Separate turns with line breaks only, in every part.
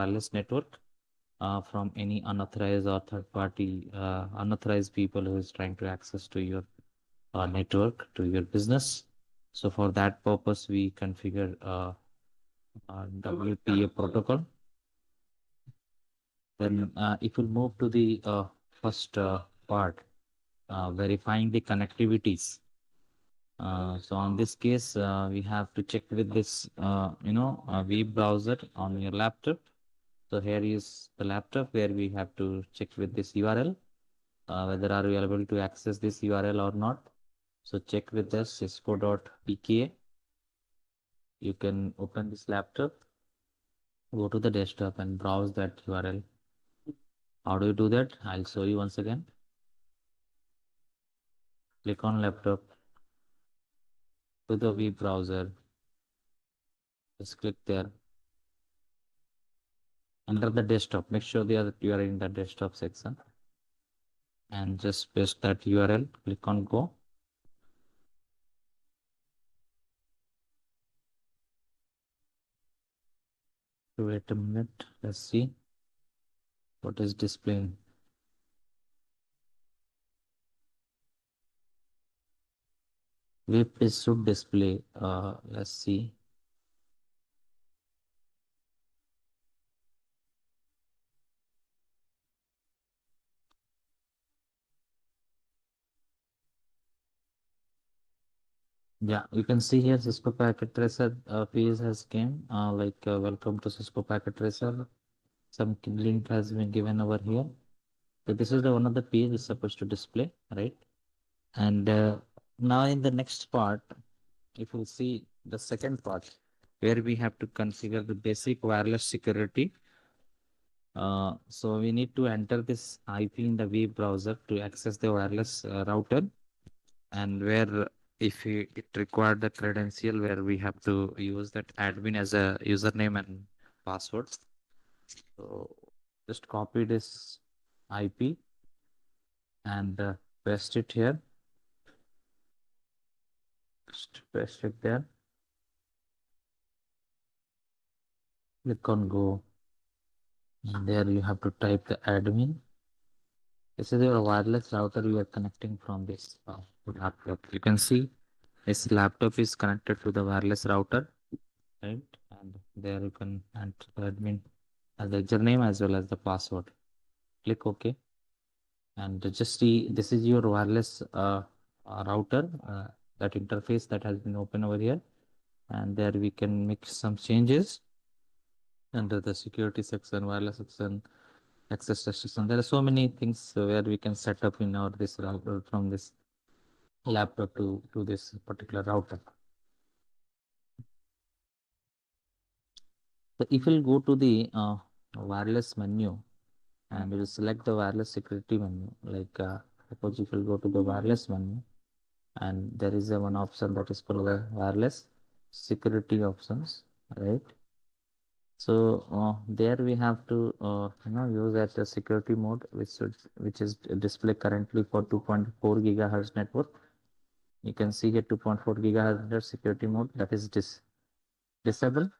wireless network from any unauthorized or third party unauthorized people who is trying to access to your network to your business. So for that purpose, we configure WPA protocol. Then if we move to the first part, verifying the connectivities. So on this case, we have to check with this, web browser on your laptop. So here is the laptop where we have to check with this URL, whether are we able to access this URL or not. So check with the cisco.pka. You can open this laptop, go to the desktop and browse that URL. How do you do that? I'll show you once again. Click on laptop to the web browser. Just click there. Under the desktop, make sure that you are in the desktop section and just paste that URL. Click on go. Wait a minute. Let's see what is displaying. Web page should display. Let's see. Yeah, you can see here Cisco Packet Tracer page has came. Welcome to Cisco Packet Tracer. Some link has been given over here. So this is the one of the page is supposed to display, right? And now in the next part, if you see the second part, where we have to configure the basic wireless security. So we need to enter this IP in the web browser to access the wireless router, and where if it required the credential where we have to use that admin as a username and password. So just copy this IP and paste it here. Just paste it there. Click on go. And there you have to type the admin. This is your wireless router you are connecting from this laptop. You can see this laptop is connected to the wireless router, right? And there you can enter the admin as the username as well as the password. Click OK. And just see this is your wireless router, that interface that has been open over here. And there we can make some changes under the security section, wireless section, access restriction. There are so many things where we can set up in our this router from this laptop to this particular router. So if you'll go to the wireless menu and we'll select the wireless security menu, suppose if you'll go to the wireless menu and there is a one option that is called the wireless security options, right? So there we have to use as a security mode which is display currently for 2.4 gigahertz network. You can see here 2.4 gigahertz security mode that is disabled,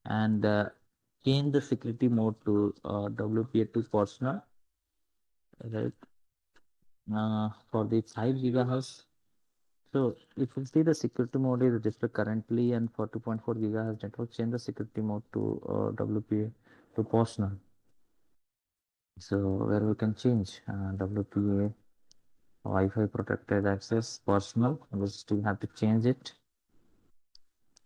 and change the security mode to WPA2 personal, right? For the 5 gigahertz. So if you see the security mode is displayed currently, and for 2.4 gigahertz network, change the security mode to WPA to personal. So where we can change WPA Wi-Fi protected access personal, we still have to change it.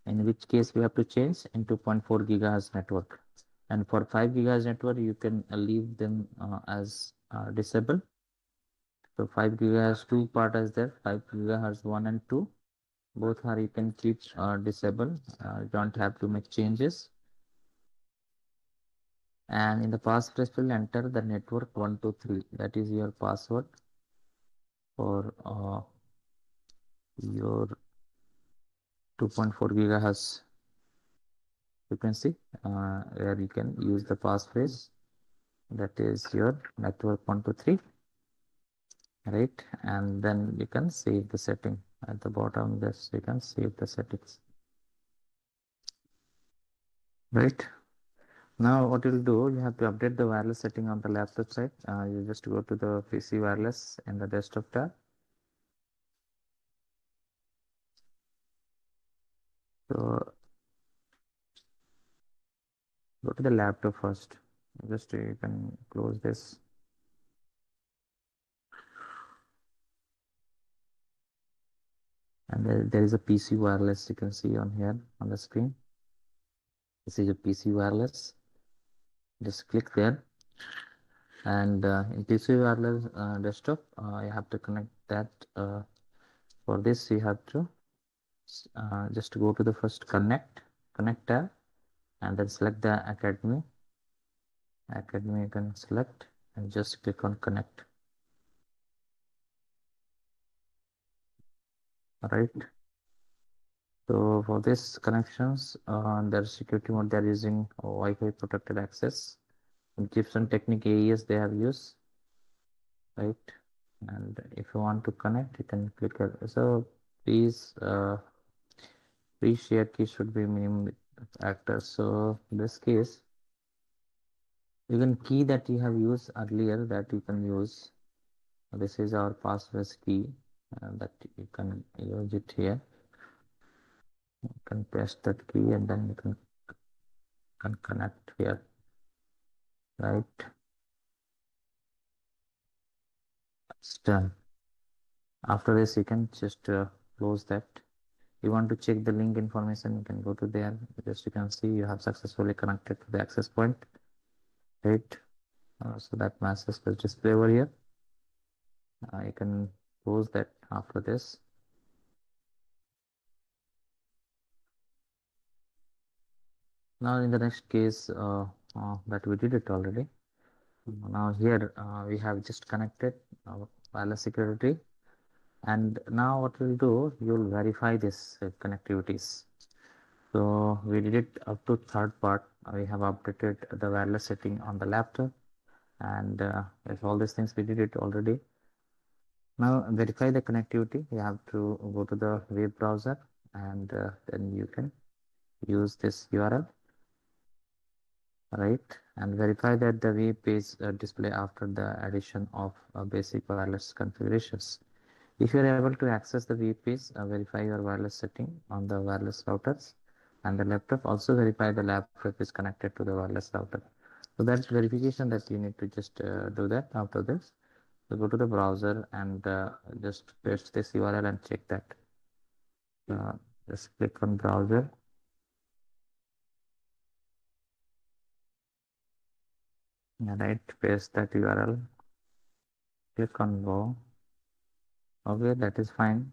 In which case we have to change in 2.4 gigahertz network. And for 5 gigahertz network, you can leave them as disabled. So 5 gigahertz 2 part is there, 5 gigahertz 1 and 2. Both are you can keep disabled. You don't have to make changes. And in the passphrase field, enter the network 123. That is your password for your 2.4 gigahertz frequency, where you can use the passphrase. That is your network 123, right? And then you can save the setting at the bottom. This you can save the settings, right? Now what you'll do, you have to update the wireless setting on the laptop side. You just go to the PC wireless in the desktop tab. So go to the laptop first. Just you can close this. And there is a PC wireless you can see on here on the screen. This is a PC wireless. Just click there. And in PC wireless desktop, you have to connect that. For this, you have to just go to the first connect tab, and then select the academy you can select, and just click on connect. All right. So for this connections, their security mode, they're using Wi-Fi protected access. Gibson Technic AES they have used, right? And if you want to connect, you can click it. So please, share key should be minimum actor. So in this case, you can key that you have used earlier that you can use. This is our passphrase key that you can use it here. You can press that key and then you can connect here, right? It's done. After this, you can just close that. You want to check the link information, you can go to there. Just you can see you have successfully connected to the access point, right? So that message will display over here. You can close that after this. Now in the next case that we did it already. Now here we have just connected wireless security, and now what we'll do, you'll verify this connectivities. So we did it up to third part. We have updated the wireless setting on the laptop, and if all these things we did it already. Now verify the connectivity. You have to go to the web browser, and then you can use this URL, right? And verify that the web page display after the addition of basic wireless configurations. If you are able to access the web page, verify your wireless setting on the wireless routers and the laptop. Also verify the laptop is connected to the wireless router. So that's verification that you need to just do that after this. So go to the browser and just paste this URL and check that. Uh, just click on browser. All right, paste that URL. Click on go. Okay, that is fine.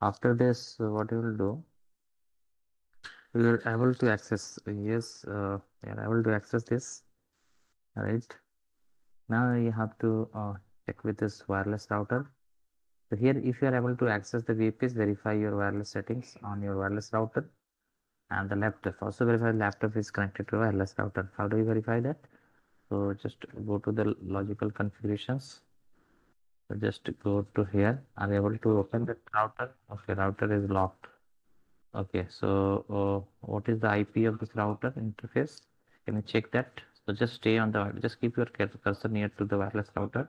After this, what you will do, you are able to access. Yes, you are able to access this. All right. Now you have to check with this wireless router. So here, if you are able to access the VPS, verify your wireless settings on your wireless router and the laptop. Also verify the laptop is connected to a wireless router. How do you verify that? So just go to the logical configurations. So just go to here. Are you able to open the router? Okay, router is locked. Okay, so what is the IP of this router interface? Can you check that? So just stay on the, just keep your cursor near to the wireless router.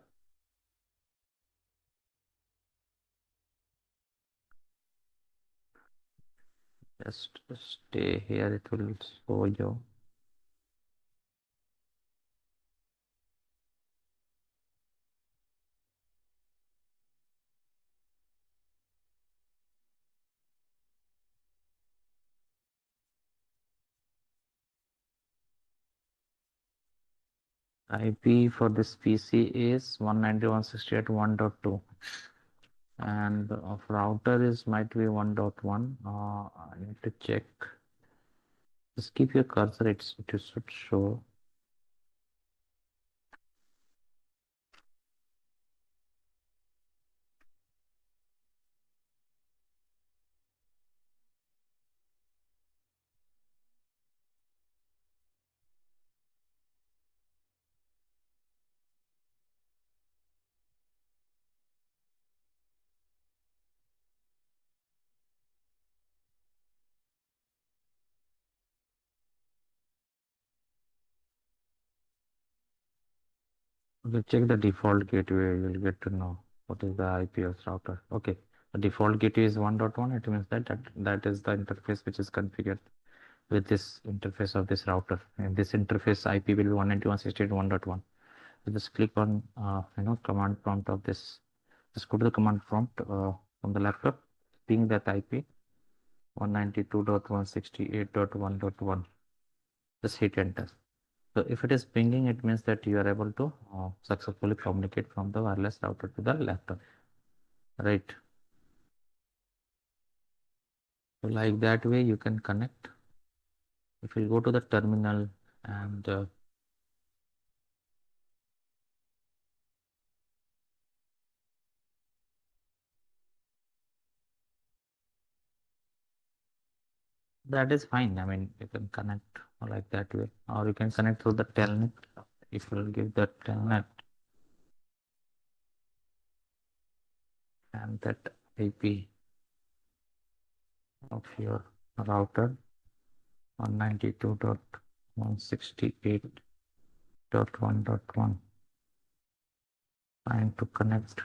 Just stay here, it will show you. IP for this PC is 192.168.1.2, and of router is might be 1.1. I need to check. Just keep your cursor, it should show. You check the default gateway, you'll get to know what is the IP of router. Okay, the default gateway is 1.1. It means that is the interface which is configured with this interface of this router. And this interface IP will be 192.168.1.1. So just click on command prompt of this. Just go to the command prompt from the laptop, ping that IP 192.168.1.1. Just hit enter. So if it is pinging, it means that you are able to successfully communicate from the wireless router to the laptop, right? So like that way you can connect. If you go to the terminal and that is fine. I mean, you can connect like that way, or you can connect through the telnet. If you will give the telnet and that IP of your router 192.168.1.1, trying to connect.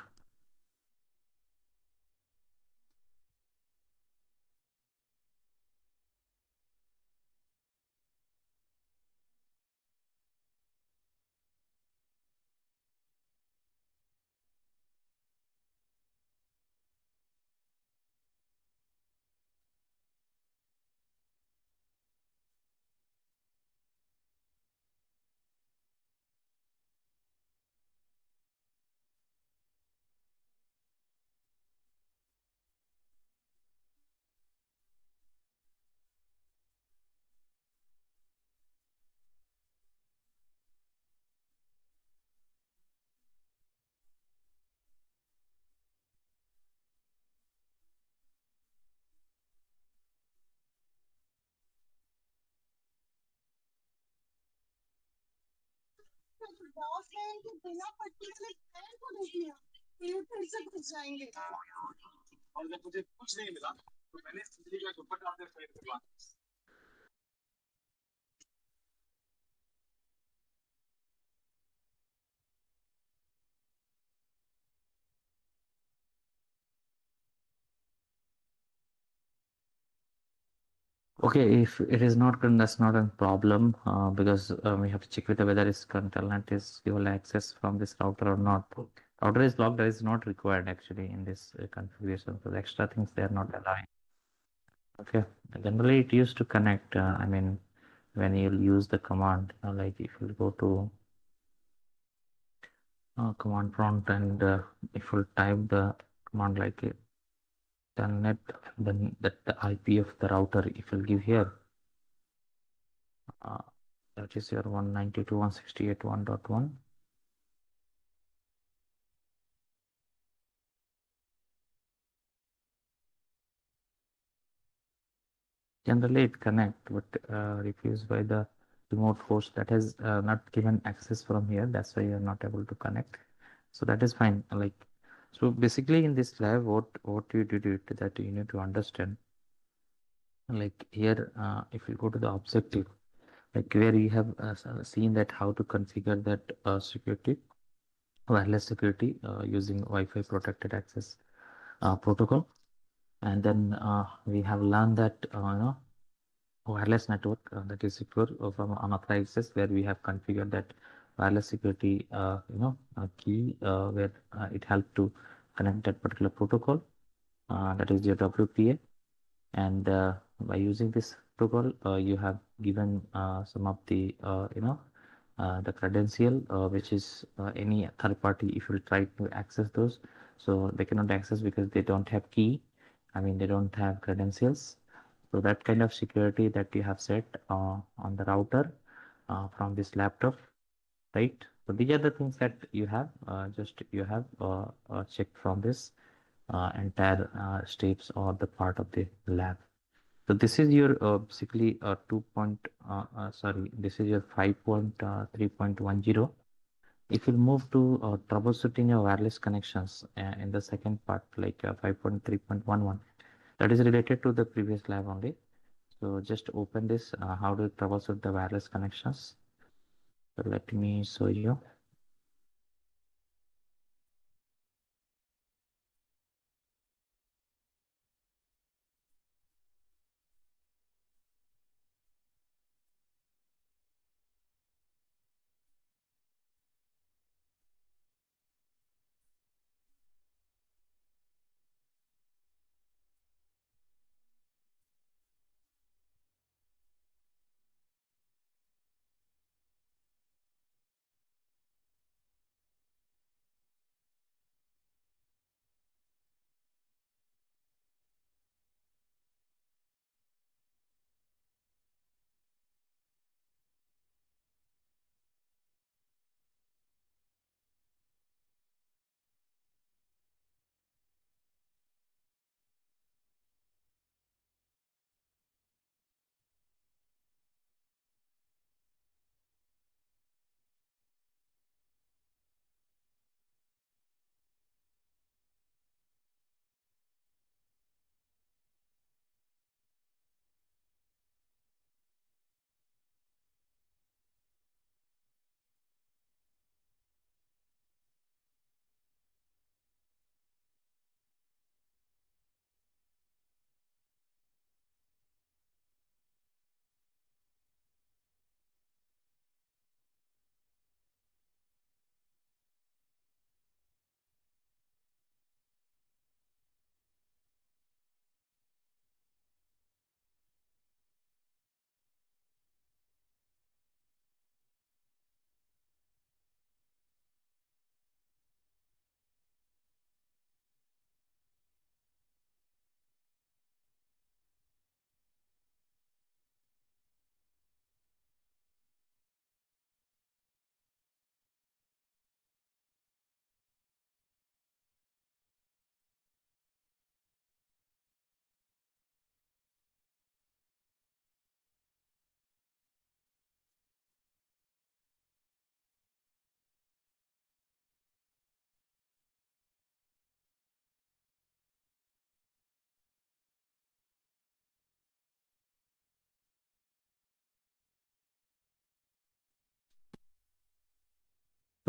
Okay, if it is not done, that's not a problem because we have to check with whether this telnet is given access from this router or not. Router is locked, that is not required actually in this configuration. So the extra things they are not allowing. Okay, generally it used to connect. I mean, when you use the command, like if you go to command prompt and if you type the command like telnet, then that the IP of the router, if you give here. Uh, that is your 192.168.1.1. Generally it connect, but refused by the remote host that has not given access from here. That's why you're not able to connect. So that is fine. Like, so basically in this lab, what you did it that you need to understand. Like here, if you go to the objective, like where you have seen that how to configure that security, wireless security using Wi-Fi protected access protocol. And then we have learned that wireless network that is secure from unauthorized access, where we have configured that wireless security key where it helped to connect that particular protocol, that is your WPA. And by using this protocol you have given some of the the credential which is any third party, if you try to access those, so they cannot access because they don't have key. I mean, they don't have credentials. So that kind of security that you have set on the router from this laptop, right? So these are the things that you have just you have checked from this entire steps or the part of the lab. So this is your basically 2 point, sorry, this is your 5.3.10. If you move to troubleshooting your wireless connections in the second part, like 5.3.11, that is related to the previous lab only. So just open this, how to troubleshoot the wireless connections. So let me show you.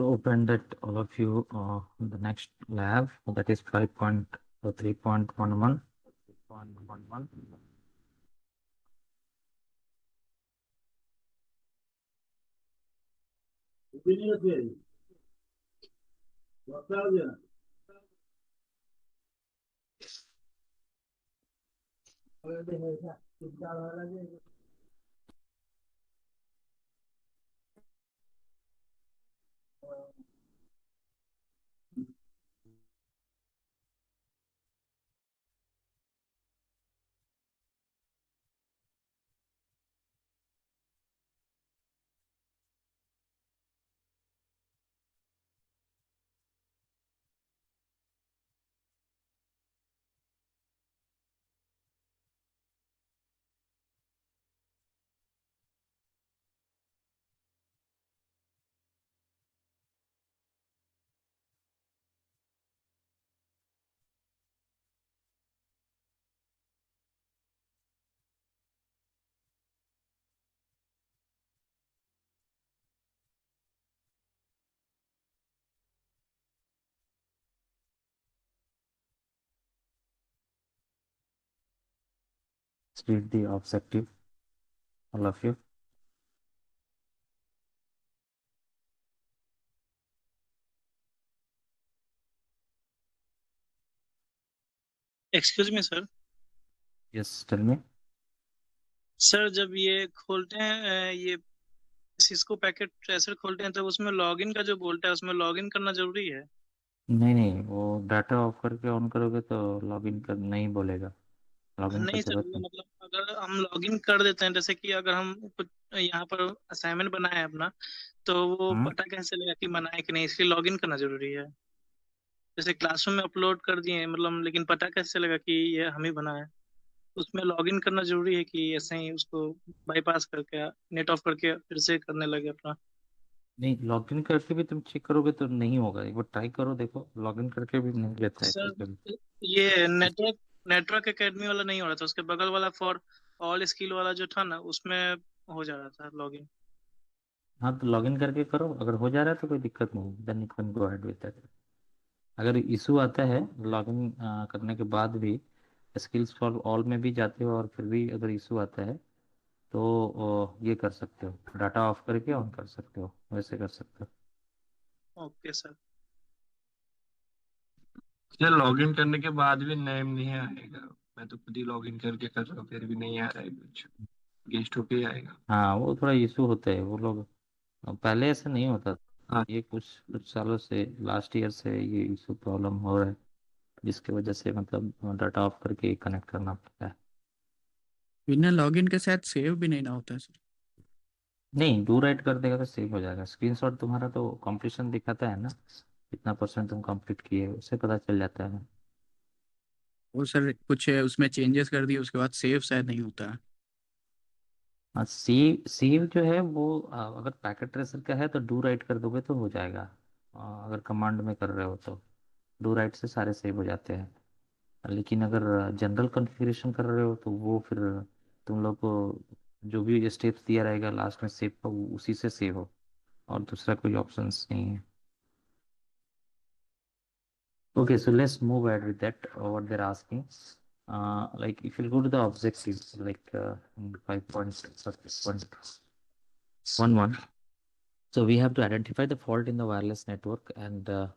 So open that all of you the next lab that is 5.3.11. Read the objective, all of you.
Excuse me sir.
Yes, tell me.
Sir जब ये खोलते हैं ये Cisco packet tracer खोलते हैं तो उसमें login का जो बोलता है उसमें लॉगिन करना जरूरी है?
नहीं नहीं, वो डाटा ऑफ करके ऑन करोगे तो लॉगिन कर नहीं बोलेगा, लॉगिन का
नहीं सर,
जरूरत
ये
नहीं।
मतलब अगर हम लॉगिन कर देते हैं, जैसे कि अगर हम कुछ यहाँ पर असाइनमेंट बनाए हैं अपना, तो वो
हम्म।
पता कैसे चलेगा कि बनाए कि नहीं, इसलिए लॉगिन करना जरूरी है। जैसे क्लासरूम में अपलोड कर दिए मतलब, लेकिन पता कैसे चलेगा कि ये हम ही बनाए? उसमें लॉगिन करना जरूरी है कि ऐसे ही उसको बाईपास करके नेट ऑफ करके फिर से करने लगे अपना?
नहीं, लॉगिन करके भी तुम चेक करोगे तो नहीं होगा, एक बार ट्राई करो, देखो लॉगिन करके भी नहीं लेता है
सर
कभी।
ये नेटवर्क नेटवर्क एकेडमी वाला नहीं हो रहा था, उसके बगल वाला फॉर ऑल स्किल वाला जो था ना, उसमें हो जा रहा था लॉगिन।
हाँ, तो लॉगिन करके करो, अगर हो जा रहा है तो कोई दिक्कत नहीं, then you can go ahead with that. अगर इशू आता है लॉगिन करने के बाद भी, स्किल्स फॉर ऑल में भी जाते हो और फिर भी अगर इशू आता है तो ये कर सकते हो, डाटा ऑफ करके ऑन कर सकते हो, वैसे कर सकते हो।
Okay sir.
ये लॉगिन करने के बाद भी नेम नहीं आएगा। मैं तो खुद ही लॉगिन करके कर रहा हूँ, फिर भी नहीं आ रहा है कुछ। गेस्ट होके ही आएगा।
हाँ, वो थोड़ा इशू होता है, वो लोग पहले ऐसा नहीं होता था।
हाँ।
ये कुछ कुछ सालों से, लास्ट ईयर से ये इशू प्रॉब्लम हो रहा है, जिसकी वजह से मतलब डाटा ऑफ करके कनेक्ट करना पड़ता है।
बिना लॉगिन के साथ सेव भी नहीं ना होता है सर।
नहीं, डू राइट कर देगा तो सेव हो जाएगा, स्क्रीनशॉट तुम्हारा तो कंप्लीशन दिखाता है ना, कितना परसेंट तुम कंप्लीट किए उससे पता चल जाता है।
और सर कुछ उसमें चेंजेस कर दिए उसके बाद सेव शायद नहीं होता है।
हाँ, सेव सेव जो है वो अगर पैकेट ट्रेसर का है तो डू राइट कर दोगे तो हो जाएगा। अगर कमांड में कर रहे हो तो डू राइट से सारे सेव हो जाते हैं। लेकिन अगर जनरल कॉन्फ़िगरेशन कर रहे हो तो वो फिर तुम लोग को जो भी स्टेप्स दिया रहेगा लास्ट में सेव का, वो उसी से सेव हो, और दूसरा कोई ऑप्शंस नहीं है। Okay, so let's move ahead with that. What they're asking, like if you go to the objectives, like in 5.11, so we have to identify the fault in the wireless network and the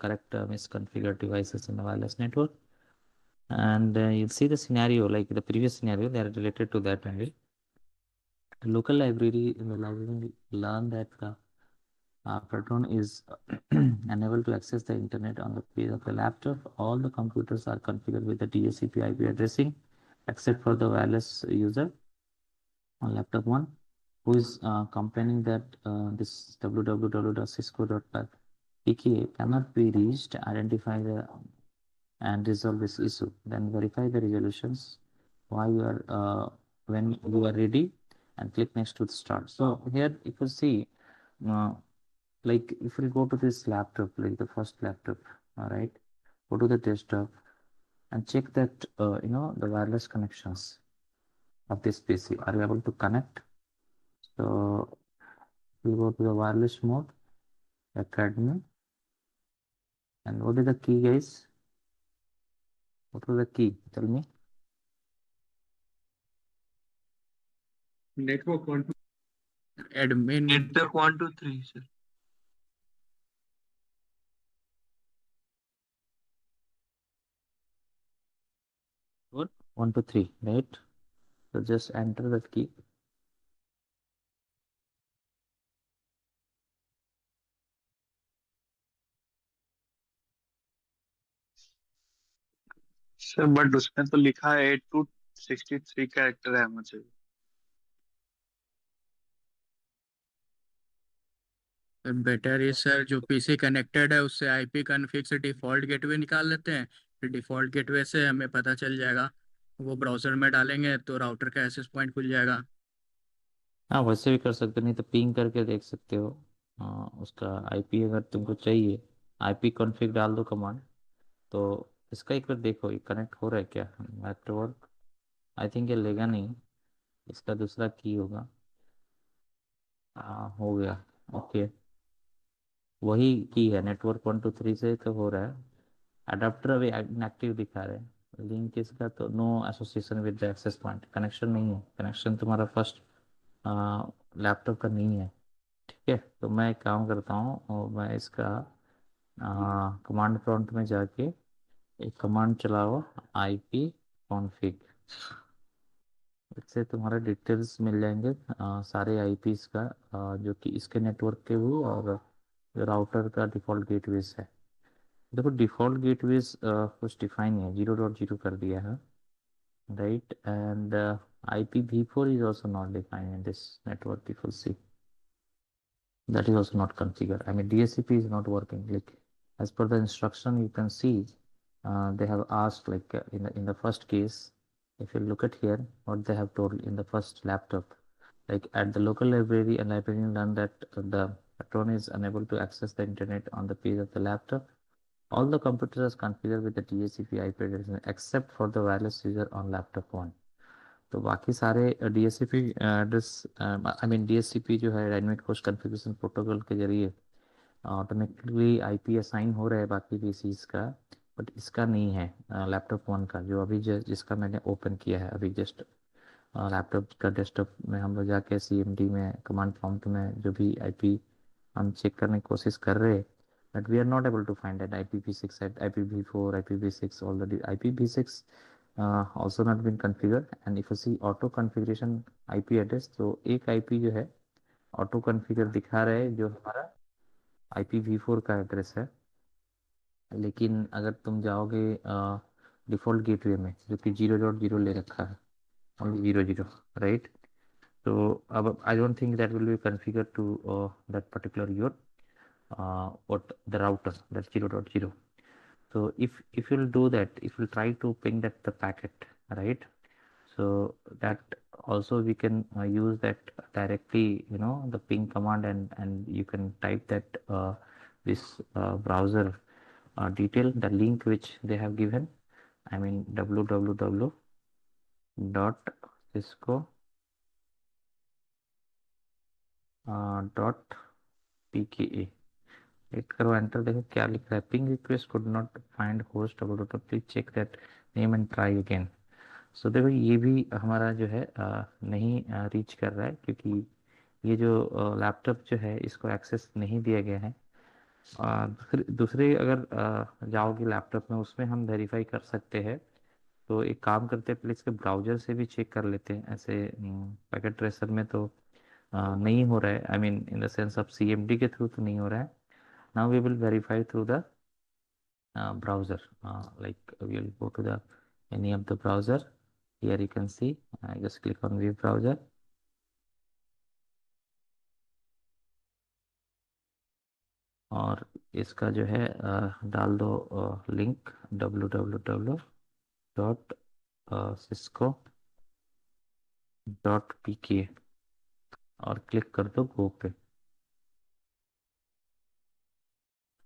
correct misconfigured devices in the wireless network. And you'll see the scenario, like the previous scenario, they are related to that only. The local library in the library learn that the Proton is unable to access the internet on the page of the laptop. All the computers are configured with the DHCP IP addressing, except for the wireless user on laptop one, who is complaining that this www.cisco.pk cannot be reached. Identify the and resolve this issue. Then verify the resolutions while you are when you are ready, and click next to start. So here you can see. Uh, like if we go to this laptop, like the first laptop, all right, go to the desktop and check that the wireless connections of this PC are you able to connect. So we go to the wireless mode, academy. And what is the key, guys? What was the key? Tell me.
Network 1
admin
network 1 to 3 sir.
What? 1 to 3, right? So just enter that key.
Sir but उसमें तो लिखा है 8 to 63 character है मुझे।
Better है sir, जो PC connected है उससे आईपी कॉन्फ़िग से डिफ़ॉल्ट गेटवे निकाल लेते हैं, फिर डिफ़ॉल्ट गेटवे से हमें पता चल जाएगा, वो ब्राउज़र में डालेंगे तो राउटर का एक्सेस पॉइंट खुल जाएगा।
हाँ, वैसे भी कर सकते हो, नहीं तो पिंग करके देख सकते हो। उसका आईपी अगर तुमको चाहिए, आईपी कॉन्फ़िग डाल दो कमांड। तो इसका एक बार देखो ये कनेक्ट हो रहा है क्या नेटवर्क। आई थिंक ये लेगा नहीं, इसका दूसरा की होगा। हाँ, हो गया। ओके, वही की है, नेटवर्क 1 to 3 से तो हो रहा है। अडाप्टर अभी इनएक्टिव दिखा रहे हैं। लिंक इसका तो no association with the access point, connection नहीं है। कनेक्शन तुम्हारा फर्स्ट लैपटॉप का नहीं है। ठीक है, तो मैं एक काम करता हूँ और मैं इसका कमांड प्रॉम्प्ट में जाके एक कमांड चलाओ, आई पी कॉन्फ़िग। इससे तुम्हारे डिटेल्स मिल जाएंगे सारे आईपीस का, जो कि इसके नेटवर्क के भी और राउटर का डिफ़ॉल्ट गेटवेज है। देखो डिफ़ॉल्ट गेटवेज कुछ डिफाइन है, 0.0 कर दिया है, right. And IPv4 is also not defined in this network, if you see. That is also not configured. I mean, DSCP is not working. Like as per the instruction, you can see they have asked like in the first case, if you look at here, what they have told in the first laptop, like at the local library, a librarian learned that the patron is unable to access the internet on the page of the laptop. All the computers are configured with the DHCP IP address except for the wireless user on laptop 1. तो बाकी सारे DHCP address, I mean DHCP जो है dynamic host configuration protocol के जरिए automatically IP assign हो रहा है बाकी पीसीज का, बट इसका नहीं है। लैपटॉप 1 का जो अभी जिसका मैंने ओपन किया है अभी जस्ट, लैपटॉप का डेस्कटॉप में हम लोग जाके CMD में कमांड प्रॉम्प्ट में जो भी आईपी हम चेक करने की कोशिश कर रहे हैं, but we are not able to find that IPv6 at IPv4 IPv6 already IPv6 also not been configured। and if you see auto configuration IP address, तो एक IP जो है ऑटो कॉन्फ़िगर दिखा रहा है जो हमारा IPv4 का एड्रेस है। लेकिन अगर तुम जाओगे डिफ़ॉल्ट गेटवे में जो कि 0.0 ले रखा है, only 0.0, right. so I don't think that will be configured to that particular your what the router, that's 0.0. so if you'll do that, if you'll try to ping that the packet, right, so that also we can use that directly, the ping command, and you can type that this browser detail, the link which they have given, I mean www dot cisco dot pka। Hit करो enter, देखो क्या लिख रहा है, ping request could not find host W, please check that name and try again. So देखो ये भी हमारा जो है नहीं रीच कर रहा है, क्योंकि ये जो लैपटॉप जो है इसको एक्सेस नहीं दिया गया है। दूसरे अगर जाओगे लैपटॉप में, उसमें हम वेरीफाई कर सकते हैं। तो एक काम करते हैं, पहले इसके ब्राउजर से भी चेक कर लेते हैं। ऐसे पैकेट ट्रेसर में तो नहीं हो रहा है, I mean in the sense of CMD के थ्रू तो नहीं हो रहा है। Now we will verify through the browser, like we'll go to the any of the browser. Here you can see, just click on view browser, और इसका जो है डाल दो link www dot cisco dot pk और click कर दो गो पे।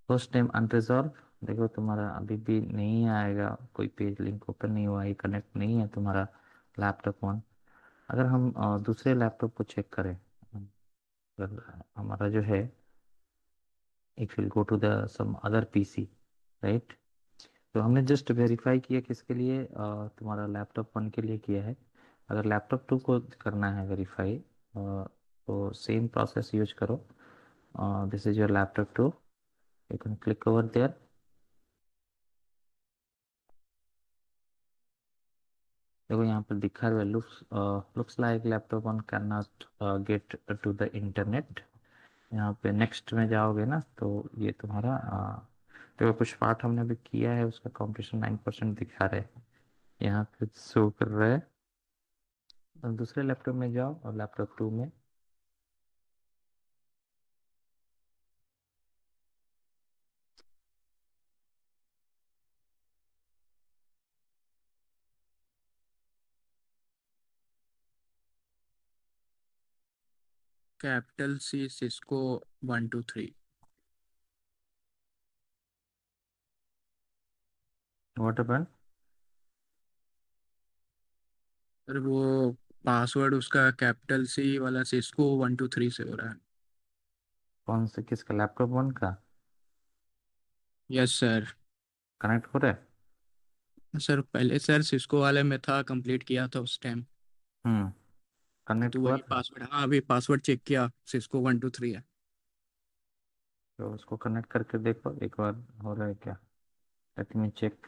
फर्स्ट टाइम अनरिजॉल्व, देखो तुम्हारा अभी भी नहीं आएगा, कोई पेज लिंक ओपन नहीं हुआ, ये कनेक्ट नहीं है तुम्हारा लैपटॉप वन। अगर हम दूसरे लैपटॉप को चेक करें, अगर हमारा जो है if will go to the some other PC, right. तो हमने जस्ट वेरीफाई किया किसके लिए, तुम्हारा लैपटॉप 1 के लिए किया है। अगर लैपटॉप 2 को करना है वेरीफाई, तो सेम प्रोसेस यूज करो। This is your laptop 2, you can click over there. देखो यहाँ पर दिखा रहा है, looks like laptop one can not get to the internet. यहाँ पे नेक्स्ट में जाओगे ना, तो ये तुम्हारा देखो कुछ पार्ट हमने अभी किया है, उसका कंप्लीशन 9% दिखा रहा है, यहाँ पे शो कर रहा है। और दूसरे लैपटॉप में जाओ और लैपटॉप 2 में
capital C Cisco 123।
What happened?
Sir वो पासवर्ड उसका कैपिटल सी वाला सिस्को 123 से हो रहा है।
कौन से, किसका, लैपटॉप 1 का
यस सर।
कनेक्ट हो रहा है?
सर पहले सर सिस्को वाले में था, कंप्लीट किया था उस टाइम।
कनेक्ट
तो
हुआ
वही
था।
पासवर्ड, हाँ अभी पासवर्ड चेक किया, सिस्को 123 है।
तो उसको कनेक्ट करके देखो एक बार, हो रहा है क्या? Let me check.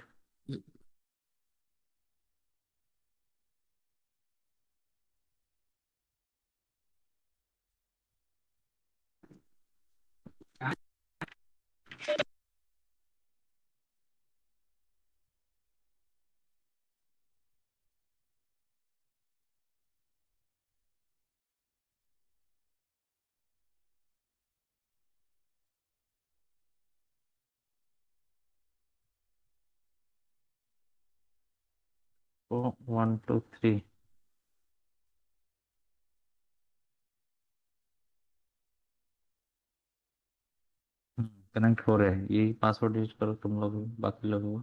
O 1 2 3। Connect हो रहे हैं, यही पासवर्ड यूज करो तुम लोग भी, बाकी लोग भी।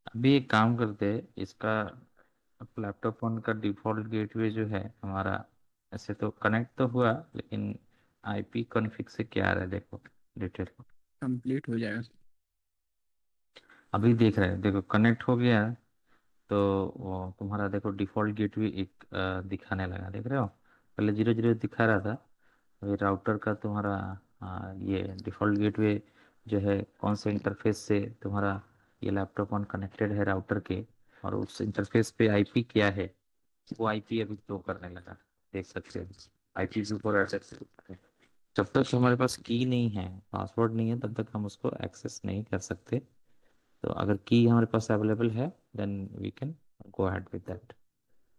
अभी एक काम करते हैं इसका, लैपटॉप फोन का डिफॉल्ट गेटवे जो है हमारा, ऐसे तो कनेक्ट तो हुआ, लेकिन आईपी कॉन्फ़िग से क्या आ रहा है देखो, डिटेल।
कंप्लीट हो जाएगा।
अभी देख रहे हैं, देखो कनेक्ट हो गया है। तो वो तुम्हारा देखो डिफॉल्ट गेटवे एक दिखाने लगा, देख रहे हो? पहले 0 0 दिखा रहा था। अभी राउटर का तुम्हारा ये डिफॉल्ट गेटवे जो है, कौन से इंटरफेस से तुम्हारा ये लैपटॉप ऑन कनेक्टेड है राउटर के, और उस इंटरफेस पे आईपी क्या है, वो आईपी अभी शो करने लगा, देख सकते हो। आईपी ऊपर एड्रेस है। जब तक हमारे पास की नहीं है, पासवर्ड नहीं है, तब तक हम उसको एक्सेस नहीं कर सकते। तो अगर की हमारे पास अवेलेबल है, then we can go ahead with that,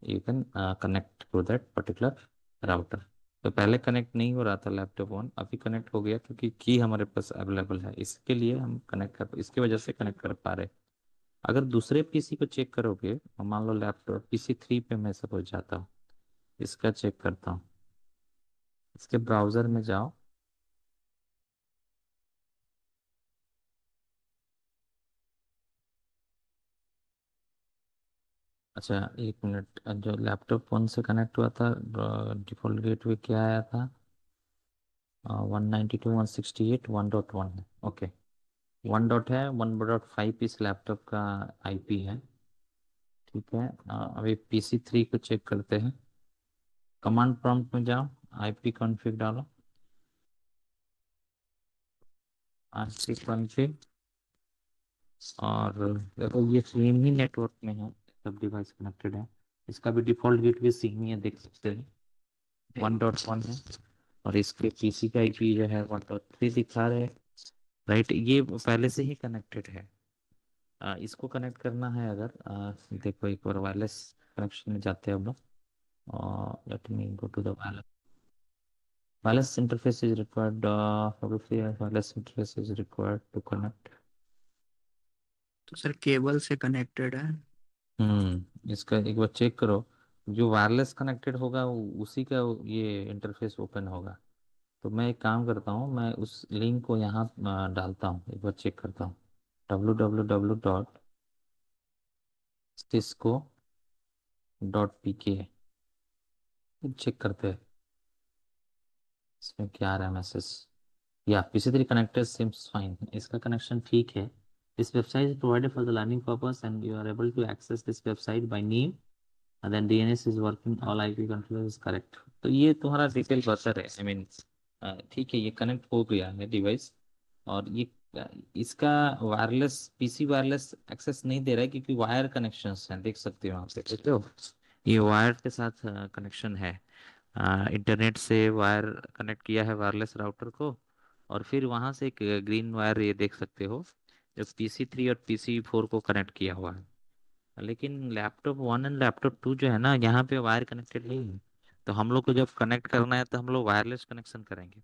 you can connect to that particular router. तो पहले कनेक्ट नहीं हो रहा था लैपटॉप वन, अभी कनेक्ट हो गया क्योंकि की हमारे पास अवेलेबल है, इसके लिए हम कनेक्ट कर, इसकी वजह से कनेक्ट कर पा रहे। अगर दूसरे पीसी को चेक करोगे, मान लो लैपटॉप PC 3 पे मैं सपोज जाता हूँ, इसका चेक करता हूँ, इसके ब्राउजर में जाओ। अच्छा एक मिनट, जो लैपटॉप फोन से कनेक्ट हुआ था, डिफॉल्ट गेटवे क्या आया था? 192.168.1.1 है, ओके। 1 डॉट है, 1.5 इस लैपटॉप का आईपी है, ठीक है। अभी PC 3 को चेक करते हैं। कमांड प्रॉम्प्ट में जाओ, आईपी कॉन्फ़िग डालो, आईपी कॉन्फ़िग, और देखो ये सेम ही नेटवर्क में है, सब डिवाइस कनेक्टेड है। इसका भी डिफॉल्ट गेटवे सेम ही है, देख सकते हैं 1.1 है। और इसके पीसी का आईपी जो है 1.3 दिखा रहे हैं, राइट। ये पहले से ही कनेक्टेड है। इसको कनेक्ट करना है अगर, देखो एक बार वायरलेस कनेक्शन में जाते हैं हम लोग, let me go to the wireless interface is required, obviously a wireless interface is required to connect।
तो सर केबल से कनेक्टेड है।
इसका एक बार चेक करो, जो वायरलेस कनेक्टेड होगा उसी का ये इंटरफेस ओपन होगा। तो मैं एक काम करता हूँ, मैं उस लिंक को यहाँ डालता हूँ, एक बार चेक करता हूँ। www.cisco .pk चेक करते हैं इसमें क्या आ रहा है मैसेज। या PC3 connected seems fine, इसका कनेक्शन ठीक है। This website is provided for the learning purpose and you are able to access this website by name and then DNS is working, all IP controller is correct। तो ये तुम्हारा detail बता है, I mean ठीक है, ये connect हो गया है डिवाइस। और ये इसका वायरलेस PC वायरलेस एक्सेस नहीं दे रहा है क्योंकि वायर कनेक्शंस हैं, देख सकते हो आप, देखते हो ये वायर के साथ कनेक्शन है। इंटरनेट से वायर कनेक्ट किया है वायरलेस राउटर को, और फिर वहां से एक ग्रीन वायर ये देख सकते हो जो PC3 और PC4 को कनेक्ट किया हुआ है। लेकिन लैपटॉप 1 एंड लैपटॉप 2 जो है ना, यहाँ पे वायर कनेक्टेड नहीं है। तो हम लोग को जब कनेक्ट करना है तो हम लोग वायरलेस कनेक्शन करेंगे।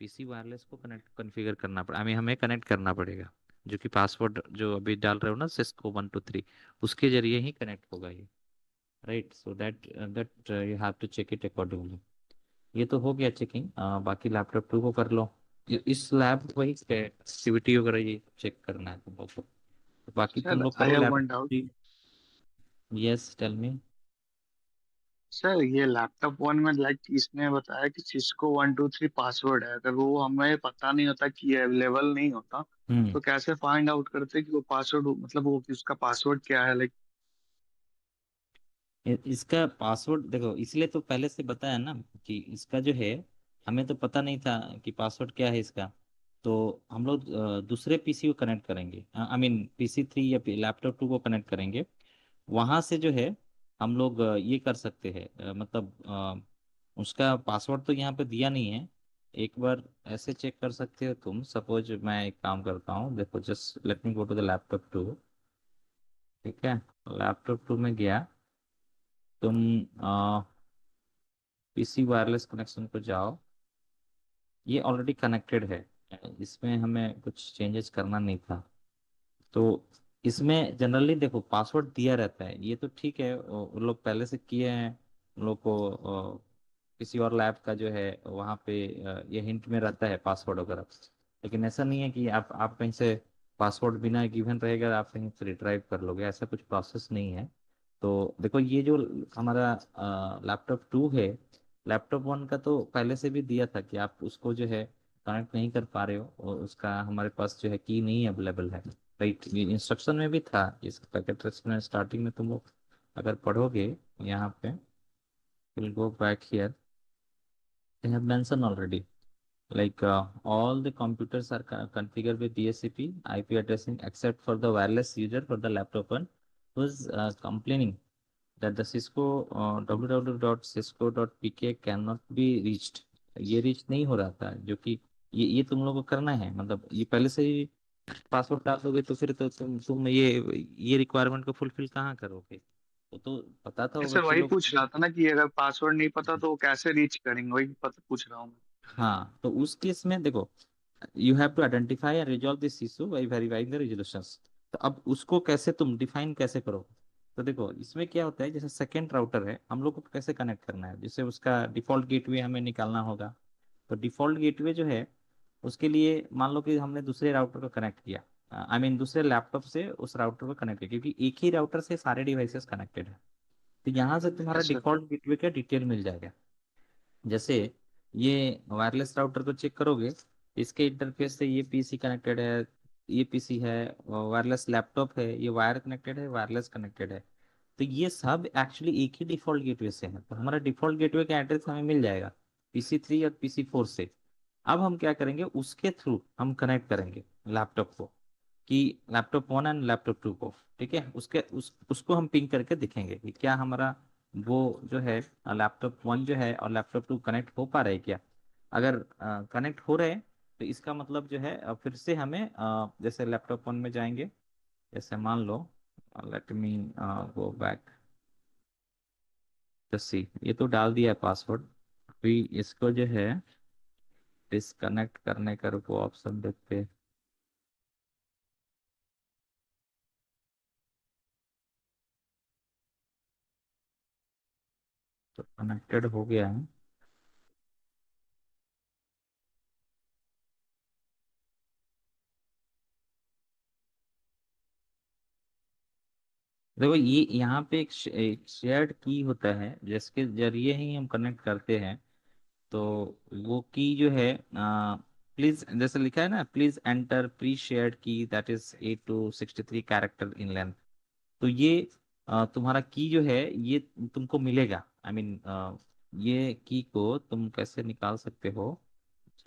PC वायरलेस को कनेक्ट कॉन्फ़िगर करना पड़ा, हमें कनेक्ट करना पड़ेगा, जो कि पासवर्ड जो अभी डाल रहे हो ना Cisco 123, उसके जरिए ही कनेक्ट होगा ये। Right, so that you have to check it accordingly. ये तो हो गया चेकिंग, बाकी लैपटॉप 2 को कर लो। इस लैब वही एक्टिविटी वगैरह ये चेक करना है तुम लोग को। तो बाकी तुम
सर
लोग
आई
करो
have one doubt.
Laptop. Yes, tell me.
Sir ये लैपटॉप वन में लाइक इसने बताया कि सिस्को 123 पासवर्ड है, अगर वो हमें पता नहीं होता कि ये अवेलेबल नहीं होता
हम्म।
तो कैसे फाइंड आउट करते कि वो पासवर्ड, मतलब वो उसका पासवर्ड क्या है लाइक।
इसका पासवर्ड देखो, इसलिए तो पहले से बताया ना कि इसका जो है, हमें तो पता नहीं था कि पासवर्ड क्या है इसका। तो हम लोग दूसरे PC को कनेक्ट करेंगे, आई मीन PC3 या लैपटॉप 2 को कनेक्ट करेंगे। वहां से जो है हम लोग ये कर सकते हैं, मतलब उसका पासवर्ड तो यहाँ पे दिया नहीं है। एक बार ऐसे चेक कर सकते हो तुम, सपोज मैं एक काम करता हूँ, देखो just let me go to the laptop 2। ठीक है, लैपटॉप 2 में गया, तुम PC वायरलेस कनेक्शन को जाओ। ये ऑलरेडी कनेक्टेड है, इसमें हमें कुछ चेंजेस करना नहीं था। तो इसमें जनरली देखो पासवर्ड दिया रहता है, ये तो ठीक है, वो लोग पहले से किए हैं। उन लोग को किसी और लैब का जो है वहाँ पे ये हिंट में रहता है पासवर्ड वगैरह। लेकिन ऐसा नहीं है कि आप कहीं से पासवर्ड बिना गिवन रहेगा आप कहीं से रिट्राइव कर लोगे, ऐसा कुछ प्रोसेस नहीं है। तो देखो ये जो हमारा लैपटॉप 2 है, लैपटॉप 1 का तो पहले से भी दिया था कि आप उसको जो है कनेक्ट नहीं कर पा रहे हो, और उसका हमारे पास जो है की नहीं अवेलेबल है। राइट, ये इंस्ट्रक्शन में भी था, इस पैकेट ट्रस्ट में स्टार्टिंग में तुम लोग अगर पढ़ोगे यहाँ पे, will go back here, they have mentioned already, like all the computers are configured with DHCP IP addressing except for the wireless user for the laptop 1 who is complaining that the Cisco www.cisco.pk cannot be reached। ये reach नहीं हो रहा था, जो कि ये तुम लोगों को करना है, मतलब ये पहले से ही पासवर्ड डाल दोगे तो फिर तो तुम ये रिक्वायरमेंट को फुलफिल कहाँ करोगे। तो पता था
मैं
वो
सर
बच्चे
वही
लोग।
पूछ रहा था ना कि अगर पासवर्ड नहीं पता तो कैसे रीच करेंगे, वही पता पूछ रहा हूँ मैं।
हाँ, तो उस केस में देखो, you have to identify and resolve this issue by verifying the resolutions. तो अब उसको कैसे तुम डिफाइन कैसे करो। तो देखो इसमें क्या होता है, जैसे सेकेंड राउटर है, हम लोग को कैसे कनेक्ट करना है, जैसे उसका डिफॉल्ट गेटवे हमें निकालना होगा। तो डिफॉल्ट गेटवे जो है, उसके लिए मान लो कि हमने दूसरे राउटर को कनेक्ट किया, आई मीन दूसरे लैपटॉप से उस राउटर को कनेक्ट किया, क्योंकि एक ही राउटर से सारे डिवाइसेस कनेक्टेड है। तो यहाँ से तुम्हारा
यस सर।
डिफॉल्ट गेटवे का डिटेल मिल जाएगा। जैसे ये वायरलेस राउटर को चेक करोगे, इसके इंटरफेस से ये PC कनेक्टेड है, ये PC है, वायरलेस लैपटॉप है, ये वायर कनेक्टेड है, वायरलेस कनेक्टेड है। तो ये सब एक्चुअली एक ही डिफॉल्ट गेटवे से है, तो हमारा डिफॉल्ट गेटवे का एड्रेस हमें मिल जाएगा PC3 और PC4 से। अब हम क्या करेंगे, उसके थ्रू हम कनेक्ट करेंगे लैपटॉप को, कि लैपटॉप 1 एंड लैपटॉप 2 को। ठीक है, उसको हम पिंग करके देखेंगे कि क्या हमारा वो जो है लैपटॉप 1 जो है और लैपटॉप 2 कनेक्ट हो पा रहे हैं क्या। अगर कनेक्ट हो रहे हैं तो इसका मतलब जो है फिर से हमें जैसे लैपटॉप 1 में जाएंगे, जैसे मान लो, let me go back, just see, ये तो डाल दिया है पासवर्ड। अभी इसको जो है डिसकनेक्ट करने का रुको ऑप्शन देखते हैं। तो कनेक्टेड हो गया है। देखो ये यहाँ पे एक शेयर्ड की होता है जिसके जरिए ही हम कनेक्ट करते हैं। तो वो की जो है प्लीज, जैसे लिखा है ना, प्लीज एंटर प्री शेयर्ड की that is 8 to 63 character in length. तो ये तुम्हारा की जो है ये तुमको मिलेगा। आई मीन ये की को तुम कैसे निकाल सकते हो,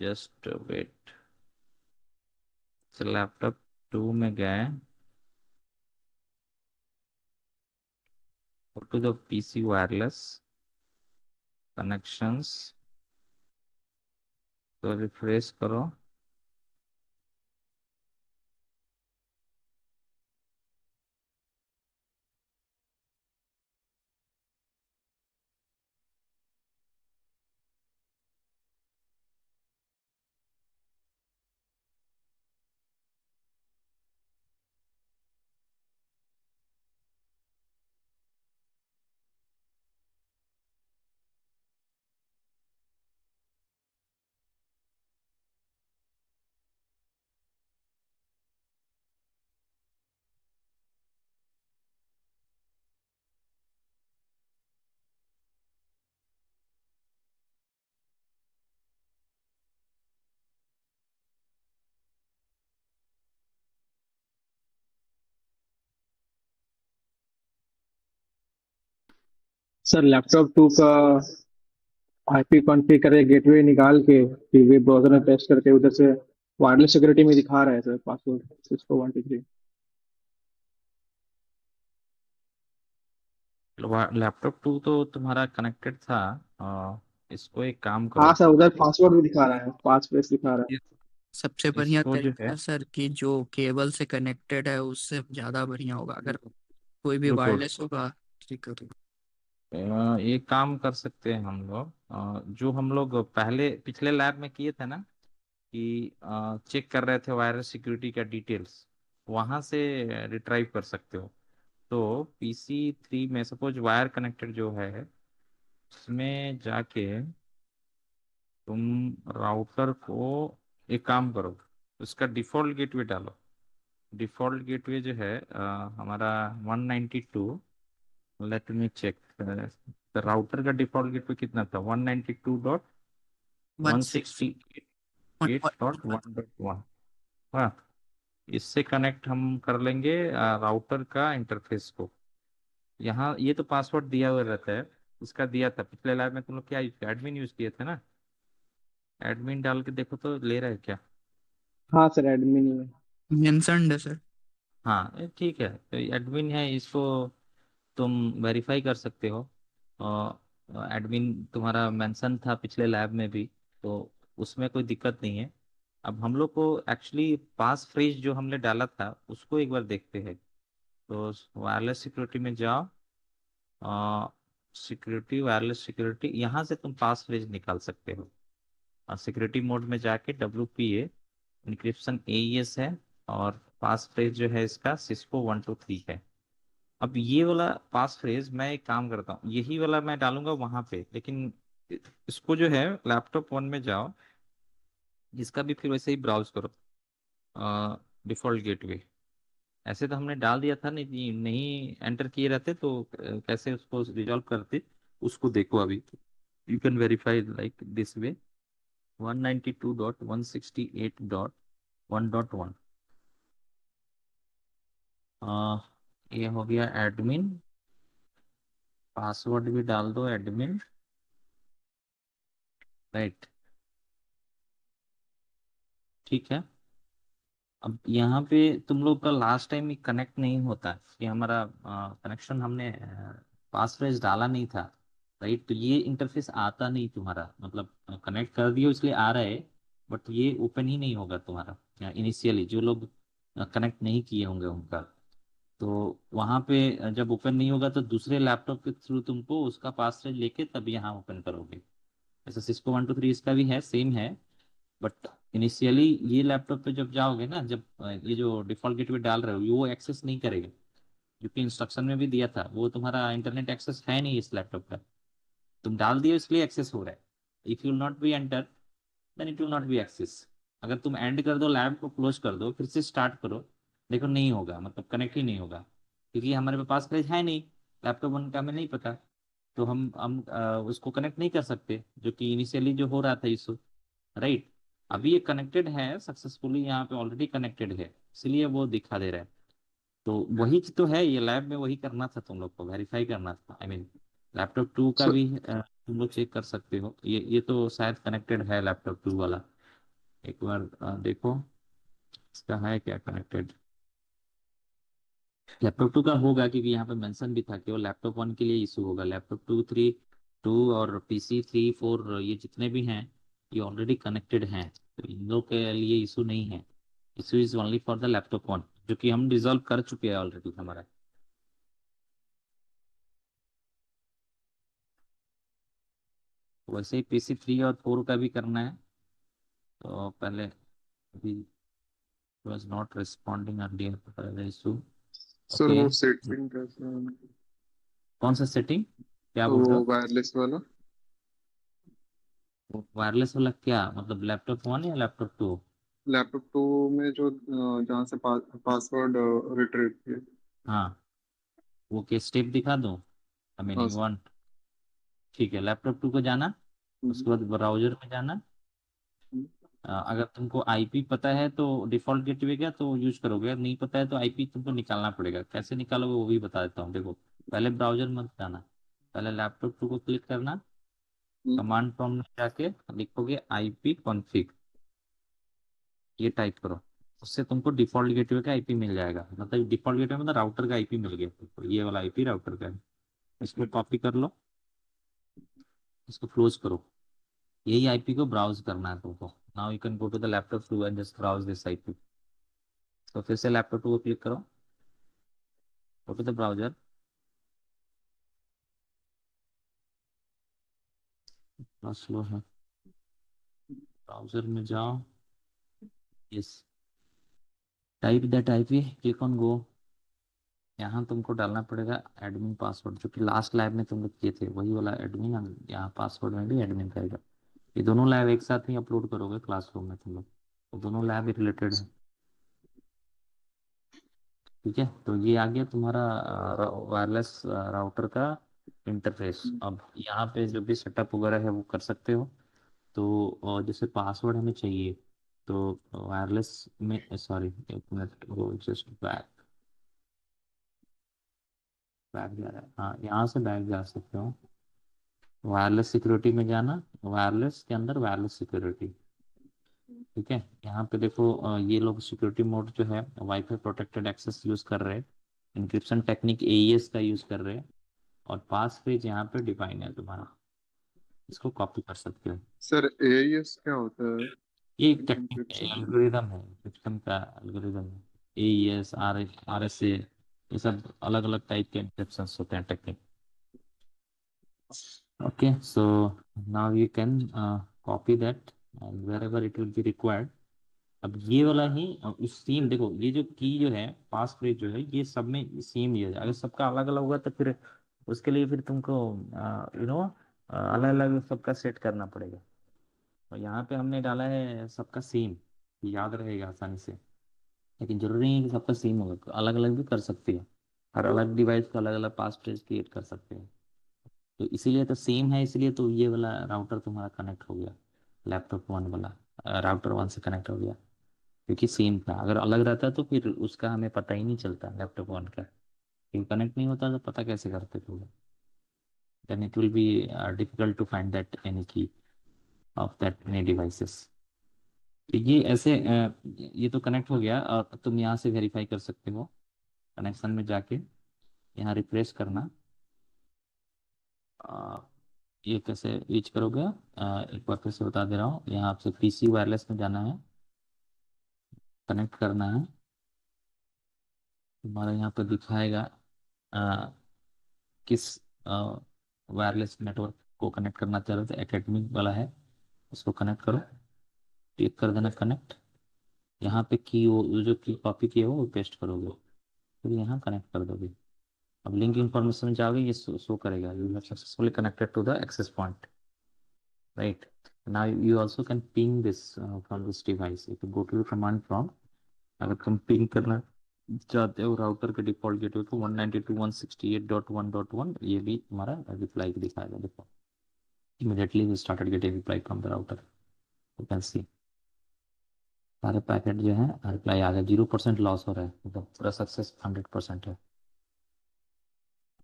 जस्ट वेट। लैपटॉप 2 में गए, to the PC wireless connections, तो रिफ्रेश करो।
सर लैपटॉप 2 का आईपी कॉन्फ़िगर करके गेटवे निकाल के फिर वेब ब्राउज़र में पेस्ट करके उधर से वायरलेस सिक्योरिटी में दिखा रहा है सर पासवर्ड सिस्को 123।
लैपटॉप 2 तो तुम्हारा कनेक्टेड था। इसको एक काम
हाँ
करो।
सर उधर पासवर्ड भी दिखा रहा है, पास प्लेस दिखा रहा है।
सबसे बढ़िया
इसको जो है,
तरीका सर कि जो केबल से कनेक्टेड है उससे ज़्यादा बढ़िया होगा। अगर कोई भी
रुको,
वायरलेस होगा ठीक है।
ये काम कर सकते हैं हम लोग। जो हम लोग पहले पिछले लैब में किए थे ना, कि चेक कर रहे थे वायरस सिक्योरिटी का डिटेल्स, वहां से रिट्राइव कर सकते हो। तो PC 3 में सपोज वायर कनेक्टेड जो है, उसमें जाके तुम राउटर को एक काम करो, उसका डिफॉल्ट गेटवे डालो। डिफॉल्ट गेटवे जो है हमारा 192, लेट मी चेक। राउटर का डिफॉल्ट गेटवे कितना था? 192.168.1.1। हाँ, इससे कनेक्ट हम कर लेंगे राउटर का इंटरफेस को। यहाँ ये तो पासवर्ड दिया हुआ रहता है, इसका दिया था पिछले लैब में। तुम लोग क्या यूज किया? एडमिन यूज किए थे ना? एडमिन डाल के देखो तो ले रहा है क्या?
हाँ सर एडमिन ही है।
मेंशन्ड है सर।
हाँ, ठीक है, तो एडमिन है, इसको तुम वेरीफाई कर सकते हो। एडमिन तुम्हारा मेंशन था पिछले लैब में भी, तो उसमें कोई दिक्कत नहीं है। अब हम लोग को एक्चुअली पास फ्रेज जो हमने डाला था उसको एक बार देखते हैं। तो वायरलेस सिक्योरिटी में जाओ, सिक्योरिटी, वायरलेस सिक्योरिटी, यहाँ से तुम पास फ्रेज निकाल सकते हो। और सिक्योरिटी मोड में जाके WPA इंक्रिप्शन AES है, और पास फ्रेज जो है इसका सिस्को 123 है। अब ये वाला पास फ्रेज मैं एक काम करता हूँ, यही वाला मैं डालूंगा वहां पे, लेकिन इसको जो है लैपटॉप 1 में जाओ, इसका भी फिर वैसे ही ब्राउज करो, डिफॉल्ट गेटवे। ऐसे तो हमने डाल दिया था, नहीं नहीं एंटर किए रहते तो कैसे उसको रिजॉल्व करते, उसको देखो अभी। You can verify like this way, 192.168.1.1। ये हो गया एडमिन, पासवर्ड भी डाल दो एडमिन, राइट? ठीक है। अब यहाँ पे तुम लोग का लास्ट टाइम कनेक्ट नहीं होता कि हमारा कनेक्शन हमने पास फ्रेज डाला नहीं था, राइट? तो ये इंटरफेस आता नहीं तुम्हारा, मतलब कनेक्ट कर दियो इसलिए आ रहा है, बट ये ओपन ही नहीं होगा तुम्हारा इनिशियली, जो लोग कनेक्ट नहीं किए होंगे उनका। तो वहां पे जब ओपन नहीं होगा तो दूसरे लैपटॉप के थ्रू तुमको उसका पासवर्ड लेके तब यहाँ ओपन करोगे। ऐसा सिस्को 123 इसका भी है, सेम है। बट इनिशियली ये लैपटॉप पे जब जाओगे ना, जब ये जो डिफॉल्ट गेटवे डाल रहे हो वो एक्सेस नहीं करेगा, क्योंकि इंस्ट्रक्शन में भी दिया था वो तुम्हारा इंटरनेट एक्सेस है नहीं इस लैपटॉप का। तुम डाल दिए इसलिए एक्सेस हो रहा है। If you not be enter then it will not be access. अगर तुम एंड कर दो, लैब को क्लोज कर दो, फिर से स्टार्ट करो, देखो नहीं होगा, मतलब कनेक्ट ही नहीं होगा। क्योंकि हमारे पास पेज है नहीं, लैपटॉप वन का हमें नहीं पता, तो हम उसको कनेक्ट नहीं कर सकते, जो कि इनिशियली जो हो रहा था इशू। राइट। अभी ये कनेक्टेड है सक्सेसफुली, यहाँ पे ऑलरेडी कनेक्टेड है, इसलिए वो दिखा दे रहा है। तो वही तो है, ये लैब में वही करना था, तुम लोग को वेरीफाई करना था। आई मीन लैपटॉप टू का
सर
भी तुम लोग चेक कर सकते हो, ये तो शायद कनेक्टेड है लैपटॉप टू वाला। एक बार देखो इसका है क्या कनेक्टेड। लैपटॉप टू का होगा, क्योंकि यहाँ पे मेंशन भी था कि वो लैपटॉप वन के लिए इशू होगा। लैपटॉप टू थ्री टू और पीसी थ्री फोर ये जितने भी हैं, ये ऑलरेडी कनेक्टेड हैं, तो इन लोग के लिए इशू नहीं है। Issue is only for the laptop one, जो कि हम रिजॉल्व कर चुके हैं ऑलरेडी हमारा। वैसे ही पीसी थ्री और फोर का भी करना है। तो पहले अभी was not responding earlier the issue।
Sir
okay.
वो सेटिंग कैसे है?
कौन सा सेटिंग, क्या
तो
बोल
वो
रहे हो?
वायरलेस वाला
वायरलेस वाला क्या मतलब, लैपटॉप वन या लैपटॉप टू?
लैपटॉप 2 में जो जहाँ से पासवर्ड रिट्रीव किए।
हाँ, वो के स्टेप दिखा दूं? आई मीन
हाँ
यू
सर।
वांट। ठीक है, लैपटॉप टू को जाना,
हम्म,
उसके बाद ब्राउजर में जाना।
हम्म,
अगर तुमको आईपी पता है तो डिफॉल्ट गेटवे का तो यूज करोगे, अगर नहीं पता है तो आईपी तुमको निकालना पड़ेगा। कैसे निकालोगे वो भी बता देता हूँ, देखो। पहले ब्राउजर मत जाना, पहले लैपटॉप टू को क्लिक करना,
हम्म।
कमांड प्रॉम्प्ट में जाके लिखोगे आईपी कॉन्फ़िग, ये टाइप करो। उससे तुमको डिफॉल्ट गेटवे का आईपी मिल जाएगा, मतलब डिफॉल्ट गेटवे मतलब राउटर का आईपी मिल गया तुमको, ये वाला आईपी राउटर का है। इसको कॉपी कर लो, इसको क्लोज करो। यही आईपी को ब्राउज करना है तुमको। Now you can go to the laptop two and just browse this IP. तो फिर से लैपटॉप टू को क्लिक करो, go to the browser. Slow है, ब्राउजर में जाओ, yes, type that IP, click on go. यहाँ तुमको डालना पड़ेगा एडमिन पासवर्ड, जो कि लास्ट लैब में तुम लोग किए थे वही वाला एडमिन, यहाँ पासवर्ड में भी एडमिन रहेगा। ये दोनों लैब एक साथ ही अपलोड करोगे क्लासरूम में तुम लोग, तो दोनों लैब रिलेटेड है। ठीक है, तो ये आ गया तुम्हारा वायरलेस राउटर का इंटरफेस। अब यहाँ पे जो भी सेटअप वगैरह है वो कर सकते हो। तो जैसे पासवर्ड हमें चाहिए, तो वायरलेस में, सॉरी एक मिनट, वो जस्ट बैक, बैक जा रहा है, हाँ यहाँ से बैक जा सकते हो। वायरलेस सिक्योरिटी में जाना, वायरलेस के अंदर वायरलेस सिक्योरिटी। ठीक है, यहाँ पे देखो ये लोग सिक्योरिटी मोड जो है वाईफाई प्रोटेक्टेड एक्सेस यूज कर रहे हैं, इंक्रिप्शन टेक्निक एईएस का यूज कर रहे हैं, और पास फ्रेज यहाँ पे डिफाइन है तुम्हारा, इसको कॉपी कर सकते हो।
सर एईएस क्या होता है?
ये एक टेक्निक
एन्क्रिप्शन।
एल्गोरिदम है, इंक्रिप्शन का एल्गोरिदम है। एईएस, आरएसए, ये सब अलग अलग टाइप के इंक्रिप्शन होते हैं technique. Okay, so now you can copy that and wherever it will be required. अब ये वाला ही इस सेम, देखो ये जो की जो है, पास फ्रेज जो है, ये सब में सेम ही है। अगर सबका अलग अलग होगा तो फिर उसके लिए फिर तुमको अलग अलग सबका सेट करना पड़ेगा। और यहाँ पे हमने डाला है सबका सेम, याद रहेगा आसानी से। लेकिन जरूरी नहीं है कि सबका सेम होगा, अलग अलग भी कर सकते हैं। हर अलग डिवाइस का अलग अलग पास फ्रेज क्रिएट कर सकते हैं। तो इसीलिए तो सेम है, इसलिए तो ये वाला राउटर तुम्हारा कनेक्ट हो गया, लैपटॉप वन वाला राउटर वन से कनेक्ट हो गया, क्योंकि सेम था। अगर अलग रहता तो फिर उसका हमें पता ही नहीं चलता लैपटॉप वन का, क्योंकि कनेक्ट नहीं होता तो पता कैसे करते थे। Then it will be difficult to find that any key of that any devices. तो ये ऐसे ये तो कनेक्ट हो गया, और तुम यहाँ से वेरीफाई कर सकते हो कनेक्शन में जाके, यहाँ रिफ्रेश करना। अ, ये कैसे रीच करोगे, एक बार फिर से बता दे रहा हूँ, यहाँ आपसे पीसी वायरलेस में जाना है, कनेक्ट करना है। तुम्हारा यहाँ पर दिखाएगा अ, किस वायरलेस नेटवर्क को कनेक्ट करना चाह रहे थे, एकेडमिक वाला है, उसको कनेक्ट करो, क्लिक कर देना कनेक्ट। यहाँ पे की वो जो की कॉपी किया हो वो पेस्ट करोगे, फिर यहाँ कनेक्ट कर दोगे। अब लिंक इन्फॉर्मेशन में जाओगे, ये शो करेगा you have successfully connected to the access point, right. Now you also can ping this from this device, if you go to the command prompt, अगर तुम पिंग करना चाहते हो राउटर के डिफॉल्ट गेटवे को 192.168.1.1 ये भी तुम्हारा रिप्लाई दिखाएगा। देखो immediately we started getting reply from the router, you can see सारे पैकेट जो है रिप्लाई आ गया। 0% लॉस हो रहा है, मतलब पूरा सक्सेस 100% है।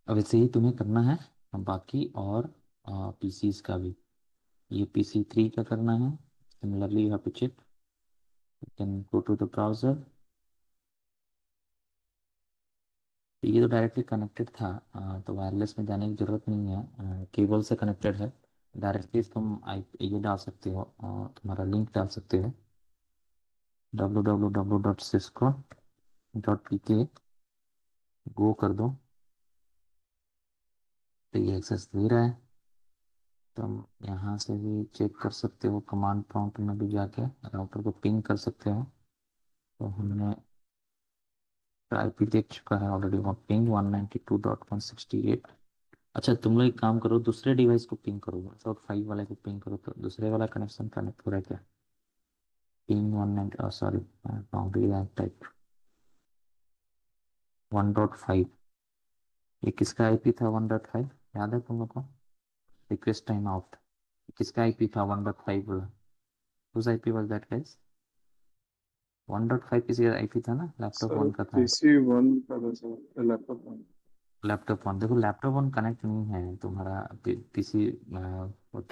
अब ऐसे ही तुम्हें करना है बाकी और पीसीज का भी। ये PC3 का करना है। Similarly you have to check, you can go to the browser. ये तो डायरेक्टली कनेक्टेड था, तो वायरलेस में जाने की ज़रूरत नहीं है, केबल से कनेक्टेड है। डायरेक्टली तुम आई ये डाल सकते हो, तुम्हारा लिंक डाल सकते हो www.cisco.pk, गो कर दो तो ये एक्सेस दे रहा है। तुम यहाँ से भी चेक कर सकते हो, कमांड प्रॉम्प्ट में भी जाके राउटर को पिंग कर सकते हो। तो हमने आईपी देख चुका है ऑलरेडी, वहाँ पिंग 192.168। अच्छा तुम लोग एक काम करो, दूसरे डिवाइस को पिंग करो, 1.5 वाले को पिंग करो, तो दूसरे वाला कनेक्शन कनेक्ट हो रहा है क्या? पिंग 190, सॉरी बाउंड्री टाइप 1.5, ये किसका आईपी था 1.5? याद है तुम लोग को? रिक्वेस्ट टाइम आउट किसका आईपी था 1.5 वाला? उस आईपी वाज दैट गाइस? 1.5 किसी का आईपी था ना, लैपटॉप
सर
वन का था।
PC1 का था सर, लैपटॉप 1।
लैपटॉप वन, देखो लैपटॉप वन कनेक्ट नहीं है तुम्हारा पीसी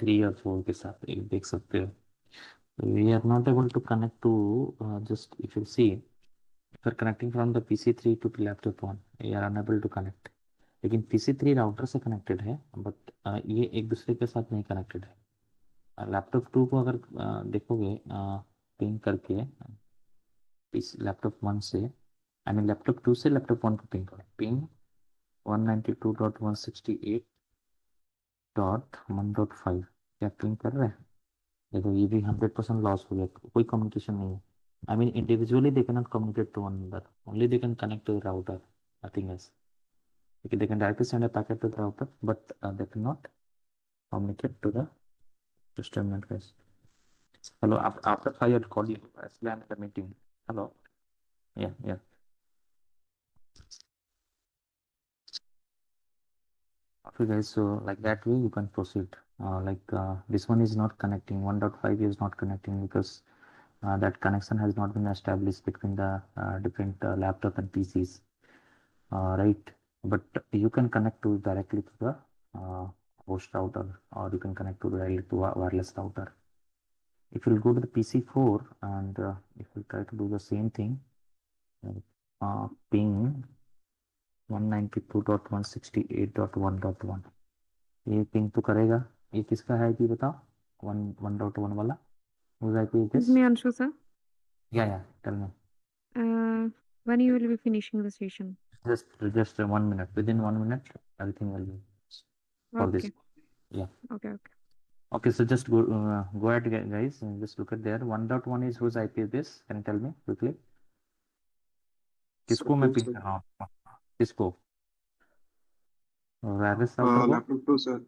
3 और 4 के साथ, एक देख सकते हो। We are not able to connect to just if you see, if you are connecting from the PC3 to laptop one, we are unable to connect। लेकिन PC3 राउटर से कनेक्टेड है, बट ये एक दूसरे के साथ नहीं कनेक्टेड है। लैपटॉप 2 को अगर देखोगे पिंग करके लैपटॉप 1 से, आई मीन लैपटॉप 2 से लैपटॉप 1 को पिंग करो, पिंग 192.168.1.5, क्या पिंग कर रहे हैं? देखो ये भी 100% लॉस हो गया, कोई कम्युनिकेशन नहीं है। I mean individually they can not communicate to one another, only they can connect to the router, nothing else. Okay, they can directly send a packet to the router, but they cannot communicate to the system net guys. Hello, after 5 I'll call you. Actually, I'm in the meeting. Hello. Yeah, yeah. Okay, guys. So like that way you can proceed. This one is not connecting. 1.5 is not connecting because that connection has not been established between the different laptop and PCs. Right. But you can connect to directly to the host router, or you can connect to directly to a wireless router. If you'll go to the PC4 and if you try to do the same thing, ping 192.168.1.1, ये ping तो करेगा। ये किसका है जी बताओ? 1.1 वाला whose IP is
This
this?
is me, Anshu, sir.
Yeah, tell me.
When you will be finishing the session?
Just 1 minute. Within 1 minute, everything will be for this.
Okay.
Yeah.
Okay.
Okay, so just go ahead, guys, and just look at there. 1.1 is whose IP is this? Can you tell me quickly? किसको मैं ping कर रहा हूँ? किसको? Wireless router को?
Laptop 2 sir,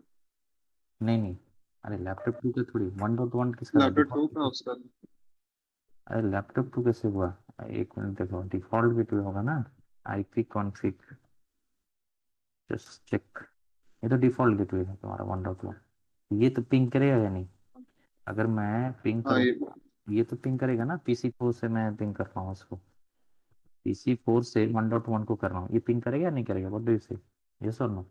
नहीं नहीं, अरे लैपटॉप 2 के थोड़ी 1.1 किसका था?
लैपटॉप 2 का
डिफॉल्ट।
उसका।
अरे लैपटॉप 2 कैसे हुआ? एक मिनट देखो, डिफॉल्ट गेटवे होगा ना, आईपी कॉन्फ़िग, जस्ट चेक। ये तो डिफॉल्ट गेटवे है तुम्हारा 1.1। ये तो पिंग करेगा या नहीं? अगर मैं पिंग
हाँ
करूँ,
ये
ये तो पिंग करेगा ना। PC4 से मैं पिंग कर रहा हूँ उसको, PC4 से 1.1 को कर रहा हूँ, ये पिंग करेगा या नहीं करेगा? व्हाट डू यू से, यस और नो?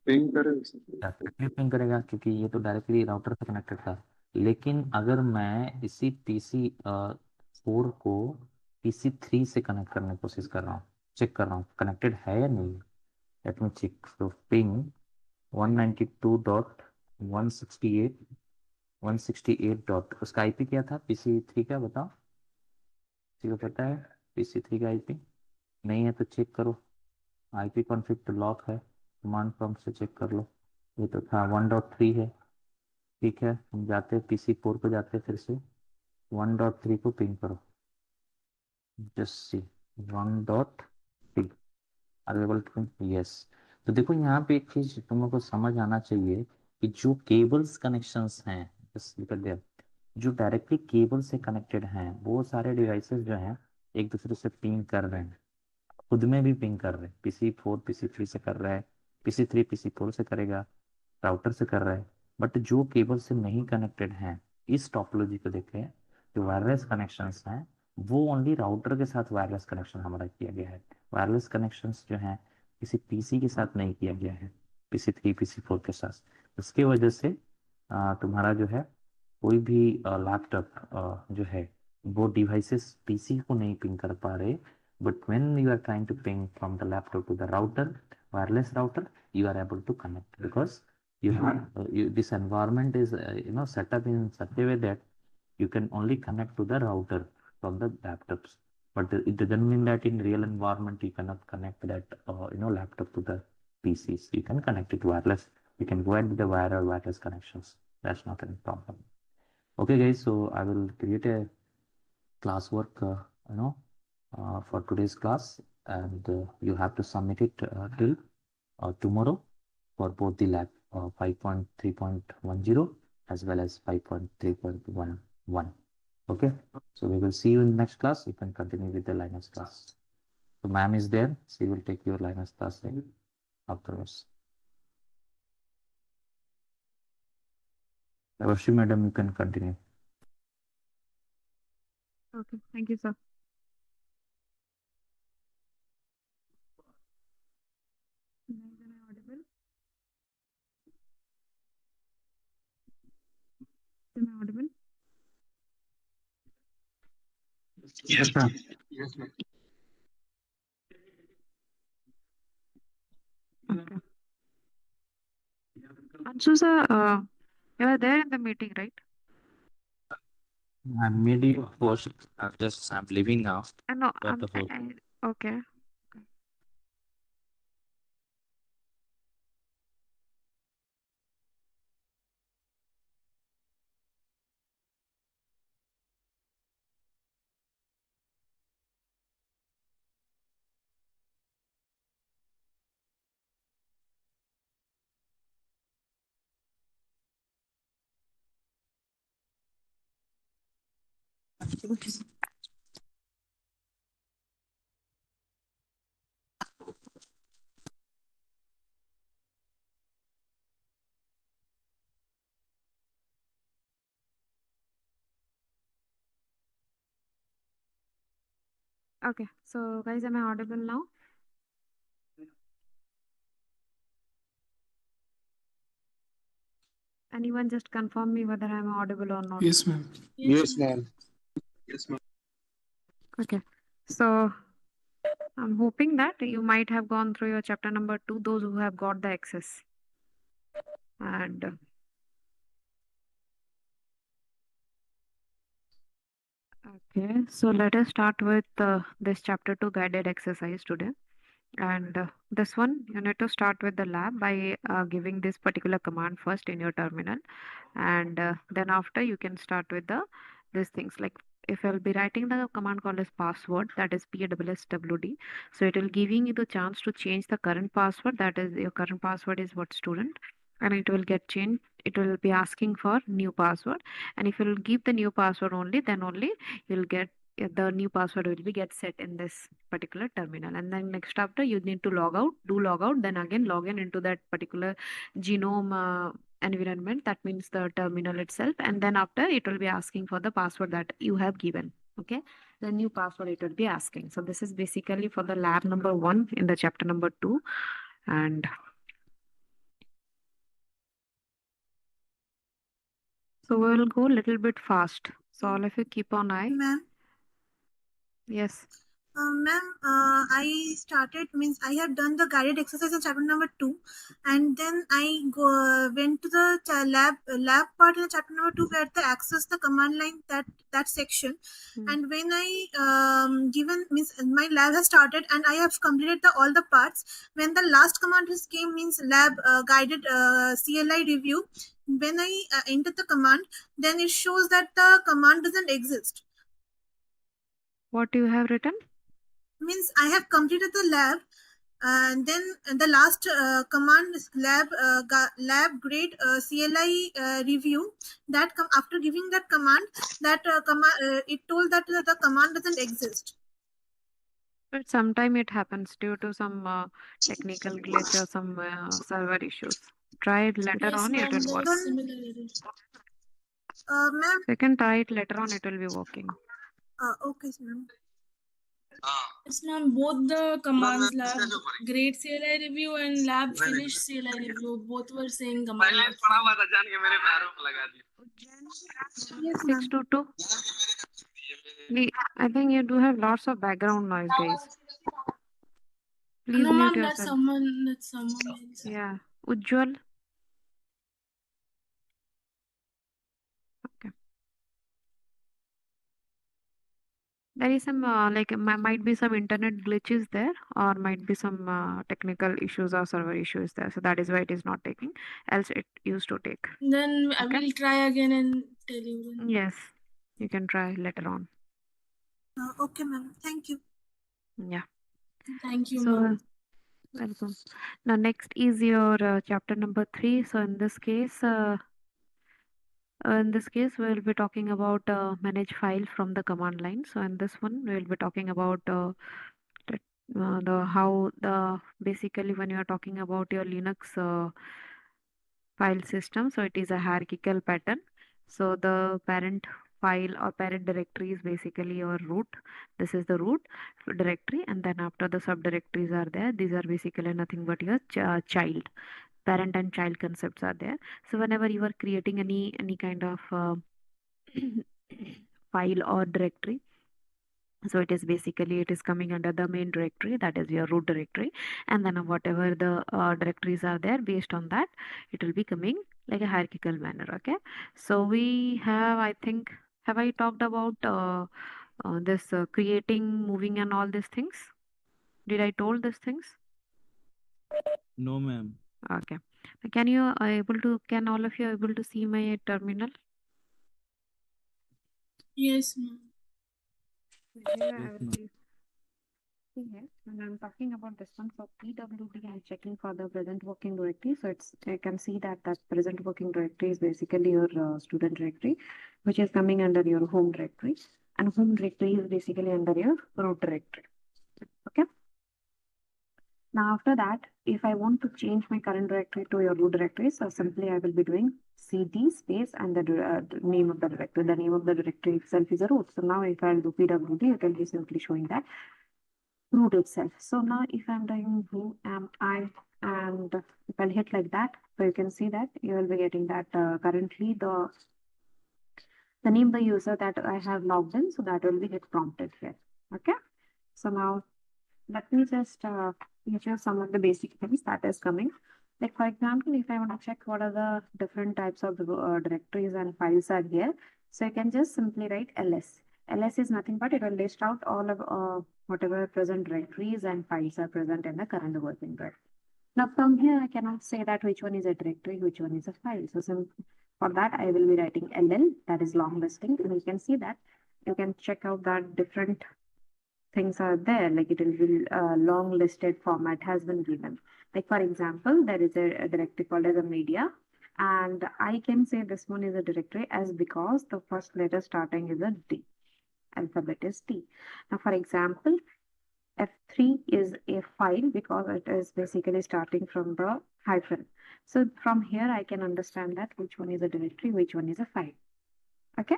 पिंग करे सर।
डेफिनेटली पिंग करेगा, क्योंकि ये तो डायरेक्टली राउटर से कनेक्टेड था। लेकिन अगर मैं इसी PC4 को PC3 से कनेक्ट करने की कोशिश कर रहा हूँ, चेक कर रहा हूँ कनेक्टेड है या नहीं। Let me check. तो पिंग 192.168 डॉट, उसका आईपी क्या था PC3 का? बताओ, किसी को पता है PC3 का आईपी? नहीं है तो चेक करो, आईपी कॉन्फ़िग तो लॉक है, कमांड प्रॉम्प्ट से चेक कर लो। ये तो था 1.3 है। ठीक है, हम जाते हैं PC4 पे, जाते हैं फिर से 1.3 को पिंग करो, just see 1.3 available to ping, yes. तो देखो यहाँ पे एक चीज तुम लोग को समझ आना चाहिए कि जो केबल्स कनेक्शंस हैं, जस्ट लुक एट देयर, जो डायरेक्टली केबल से कनेक्टेड हैं वो सारे डिवाइसेस जो हैं एक दूसरे से पिंग कर रहे हैं, खुद में भी पिंग कर रहे हैं, PC4 PC3 से कर रहा है, PC3 PC4 से करेगा, राउटर से कर रहा है। बट जो केबल से नहीं कनेक्टेड हैं, इस टोपोलॉजी को देखें, जो वायरलेस कनेक्शंस हैं वो ओनली राउटर के साथ वायरलेस कनेक्शन हमारा किया गया है। वायरलेस कनेक्शंस जो हैं किसी PC के साथ नहीं किया गया है, PC3 PC4 के साथ। इसकी वजह से तुम्हारा जो है कोई भी लैपटॉप जो है वो डिवाइसेस PC को नहीं पिंग कर पा रहे। But when you are trying to ping from the laptop to the router, wireless router, you are able to connect because you have this environment is set up in such a way that you can only connect to the router from the laptops. But it doesn't mean that in real environment you cannot connect that laptop to the PCs. You can connect it wireless. You can go ahead with the wire or wireless connections. That's not any problem. Okay guys, so I will create a classwork for today's class, and you have to submit it till tomorrow for both the lab 5.3.10 as well as 5.3.11. Okay, so we will see you in the next class. You can continue with the Linux class. So ma'am is there. She will take your Linux class afterwards. Vashi madam, you can continue.
Okay, thank you, sir. Guys, am I audible? Am I audible?
Yes, ma'am.
Okay. Anshu sir, you are there in the meeting, right?
I'm meeting, of course. I'm leaving now.
No,
Wonderful.
okay. Okay, so guys, am I audible now? Anyone just confirm me whether I'm audible or not?
Yes, ma'am.
Yes, ma'am.
Yes, ma'am.
Okay, so I'm hoping that you might have gone through your chapter number 2, those who have got the access. And okay, so let us start with this chapter 2 guided exercise today. And this one, you need to start with the lab by giving this particular command first in your terminal. And then after you can start with these things like if I'll be writing the command called as password, that is PWSWD. So it will giving you the chance to change the current password. That is your current password is what student, and it will get changed. It will be asking for new password, and if you'll give the new password only, then only you'll get the new password will be get set in this particular terminal. And then next after you need to log out, then again log in into that particular genome environment, that means the terminal itself, and then after it will be asking for the password that you have given. Okay, the new password it will be asking. So this is basically for the lab number 1 in the chapter number 2. And so we will go a little bit fast, so all of you keep on eye.
Ma'am,
Yes.
ma'am, I started means I have done the guided exercise in chapter number 2, and then I went to the lab part in the chapter number 2 where the access the command line that section. And when I given means my lab has started and I have completed all the parts. When the last command is came means lab guided CLI review. When I enter the command, then it shows that the command doesn't exist.
What you have written?
Means I have completed the lab, and then the last command is lab grade CLI review. That after giving that command, it told that the command doesn't exist.
But sometime it happens due to some technical glitch or some server issues. Try it later
Yes,
on, it
ma'am,
will work.
there's similar errors.
Ma'am,
You can try it later on, it will be working.
okay, ma'am.
Yes, ma'am, both the commands, lab grade CLI review and lab finish CLI review, both were saying command.
Yes, ma'am.
622. I think you do have lots of background noise, guys. Please
No,
mute
ma'am, that's
yourself.
someone else.
Yeah. Ujjwal. Okay. There is some might be some internet glitches there, or might be some technical issues or server issues there. So that is why it is not taking. Else it used to take.
Then I
Okay.
will try again and tell you. Then.
Yes, you can try later on.
Okay, ma'am. Thank you.
Yeah.
Thank you,
So
ma'am.
welcome. Now next is your chapter number 3. So in this case, we'll be talking about manage file from the command line. So in this one, we'll be talking about the how the basically when you are talking about your Linux file system, so it is a hierarchical pattern. So the parent file or parent directory is basically your root. This is the root directory, and then after the subdirectories are there. These are basically nothing but your child. Parent and child concepts are there. So whenever you are creating any kind of file or directory, so it is basically it is coming under the main directory, that is your root directory, and then whatever the directories are there, based on that it will be coming like a hierarchical manner. Okay, so we have, I think, have I talked about this creating, moving and all these things? Did I told these things?
No, ma'am.
Okay, can you can all of you able to see my terminal?
Yes, ma'am.
Here I will be here, and I'm talking about this one. So PWD, I'm checking for the present working directory. So it's, I can see that that present working directory is basically your student directory, which is coming under your home directory, and home directory is basically under your root directory. Okay. Now after that, if I want to change my current directory to your root directory, so simply I will be doing cd space and the name of the directory. The name of the directory itself is a root. So now if I'll do pwd, it will be simply showing that root itself. So now if I'm doing who am I, and if I'll hit like that, so you can see that you will be getting that currently the name the user that I have logged in, so that will be get prompted here. Okay. So now let me just feature some of the basic things that is coming. Like for example, if I want to check what are the different types of directories and files are here, so you can just simply write ls. ls is nothing but it will list out all of whatever present directories and files are present in the current working directory. Now from here, I cannot say that which one is a directory, which one is a file. So for that, I will be writing ll, that is long listing, and you can see that you can check out that different things are there, like it will be long listed format has been given. Like for example, there is a directory called as a media, and I can say this one is a directory as because the first letter starting is a D, alphabet is D. Now for example, F3 is a file because it is basically starting from the hyphen. So from here I can understand that which one is a directory, which one is a file. Okay.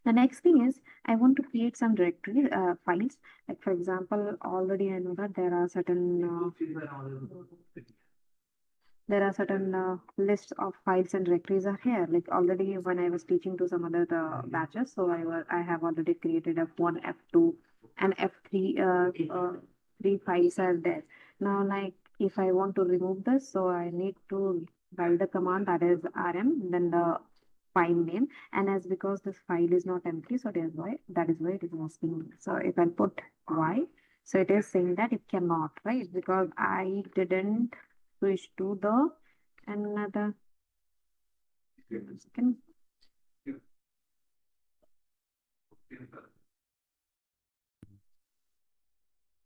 The next thing is I want to create some directory files. Like for example, already I know that there are certain lists of files and directories are here. Like already when I was teaching to some other batches, so I have already created F1, F2, and F3 three files are there. Now, like if I want to remove this, so I need to write the command that is rm, then the file name, and as because this file is not empty, so that is why it is asking me. So if I put y, so it is saying that it cannot, right? Because I didn't switch to the another second.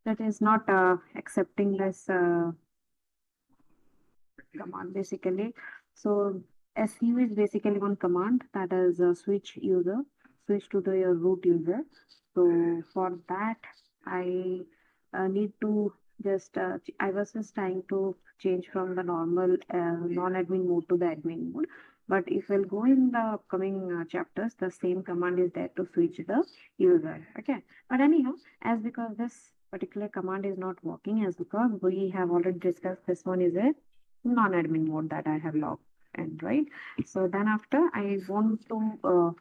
That is not accepting this command basically. So su is basically one command that is switch to the your root user. So for that I need to just, I was just trying to change from the normal non-admin mode to the admin mode. But if we'll go in the upcoming chapters, the same command is there to switch the user. Okay. But anyhow, as because this particular command is not working, as because we have already discussed, this one is a non-admin mode that I have logged in, right? So then after I want to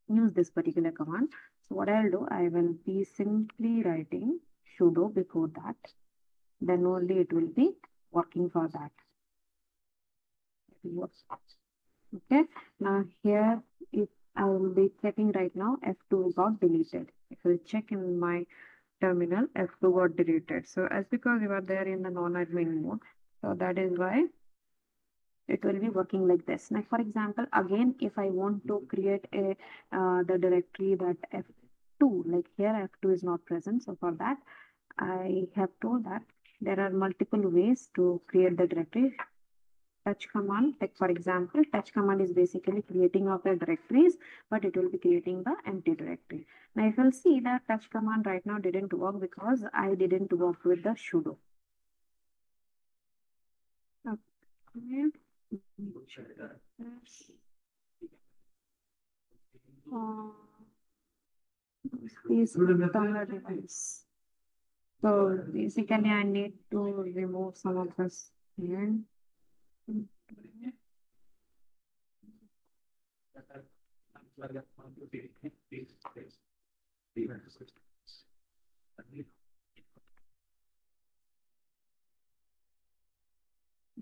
use this particular command. So what I'll do, I will be simply writing sudo before that. Then only it will be working for that. It will work. Okay. Now here, if I will be checking right now, F2 got deleted. If I check in my terminal, F2 got deleted. So as because you are there in the non-admin mode, so that is why it will be working like this. Now, for example, again, if I want to create a the directory that F2, like here F2 is not present. So for that, I have told that there are multiple ways to create the directory. Touch command, like for example, touch command is basically creating of the directories, but it will be creating the empty directory. Now, if you'll see that touch command right now didn't work because I didn't work with the sudo. Okay. Space internal device. So basically, I need to remove some of this here.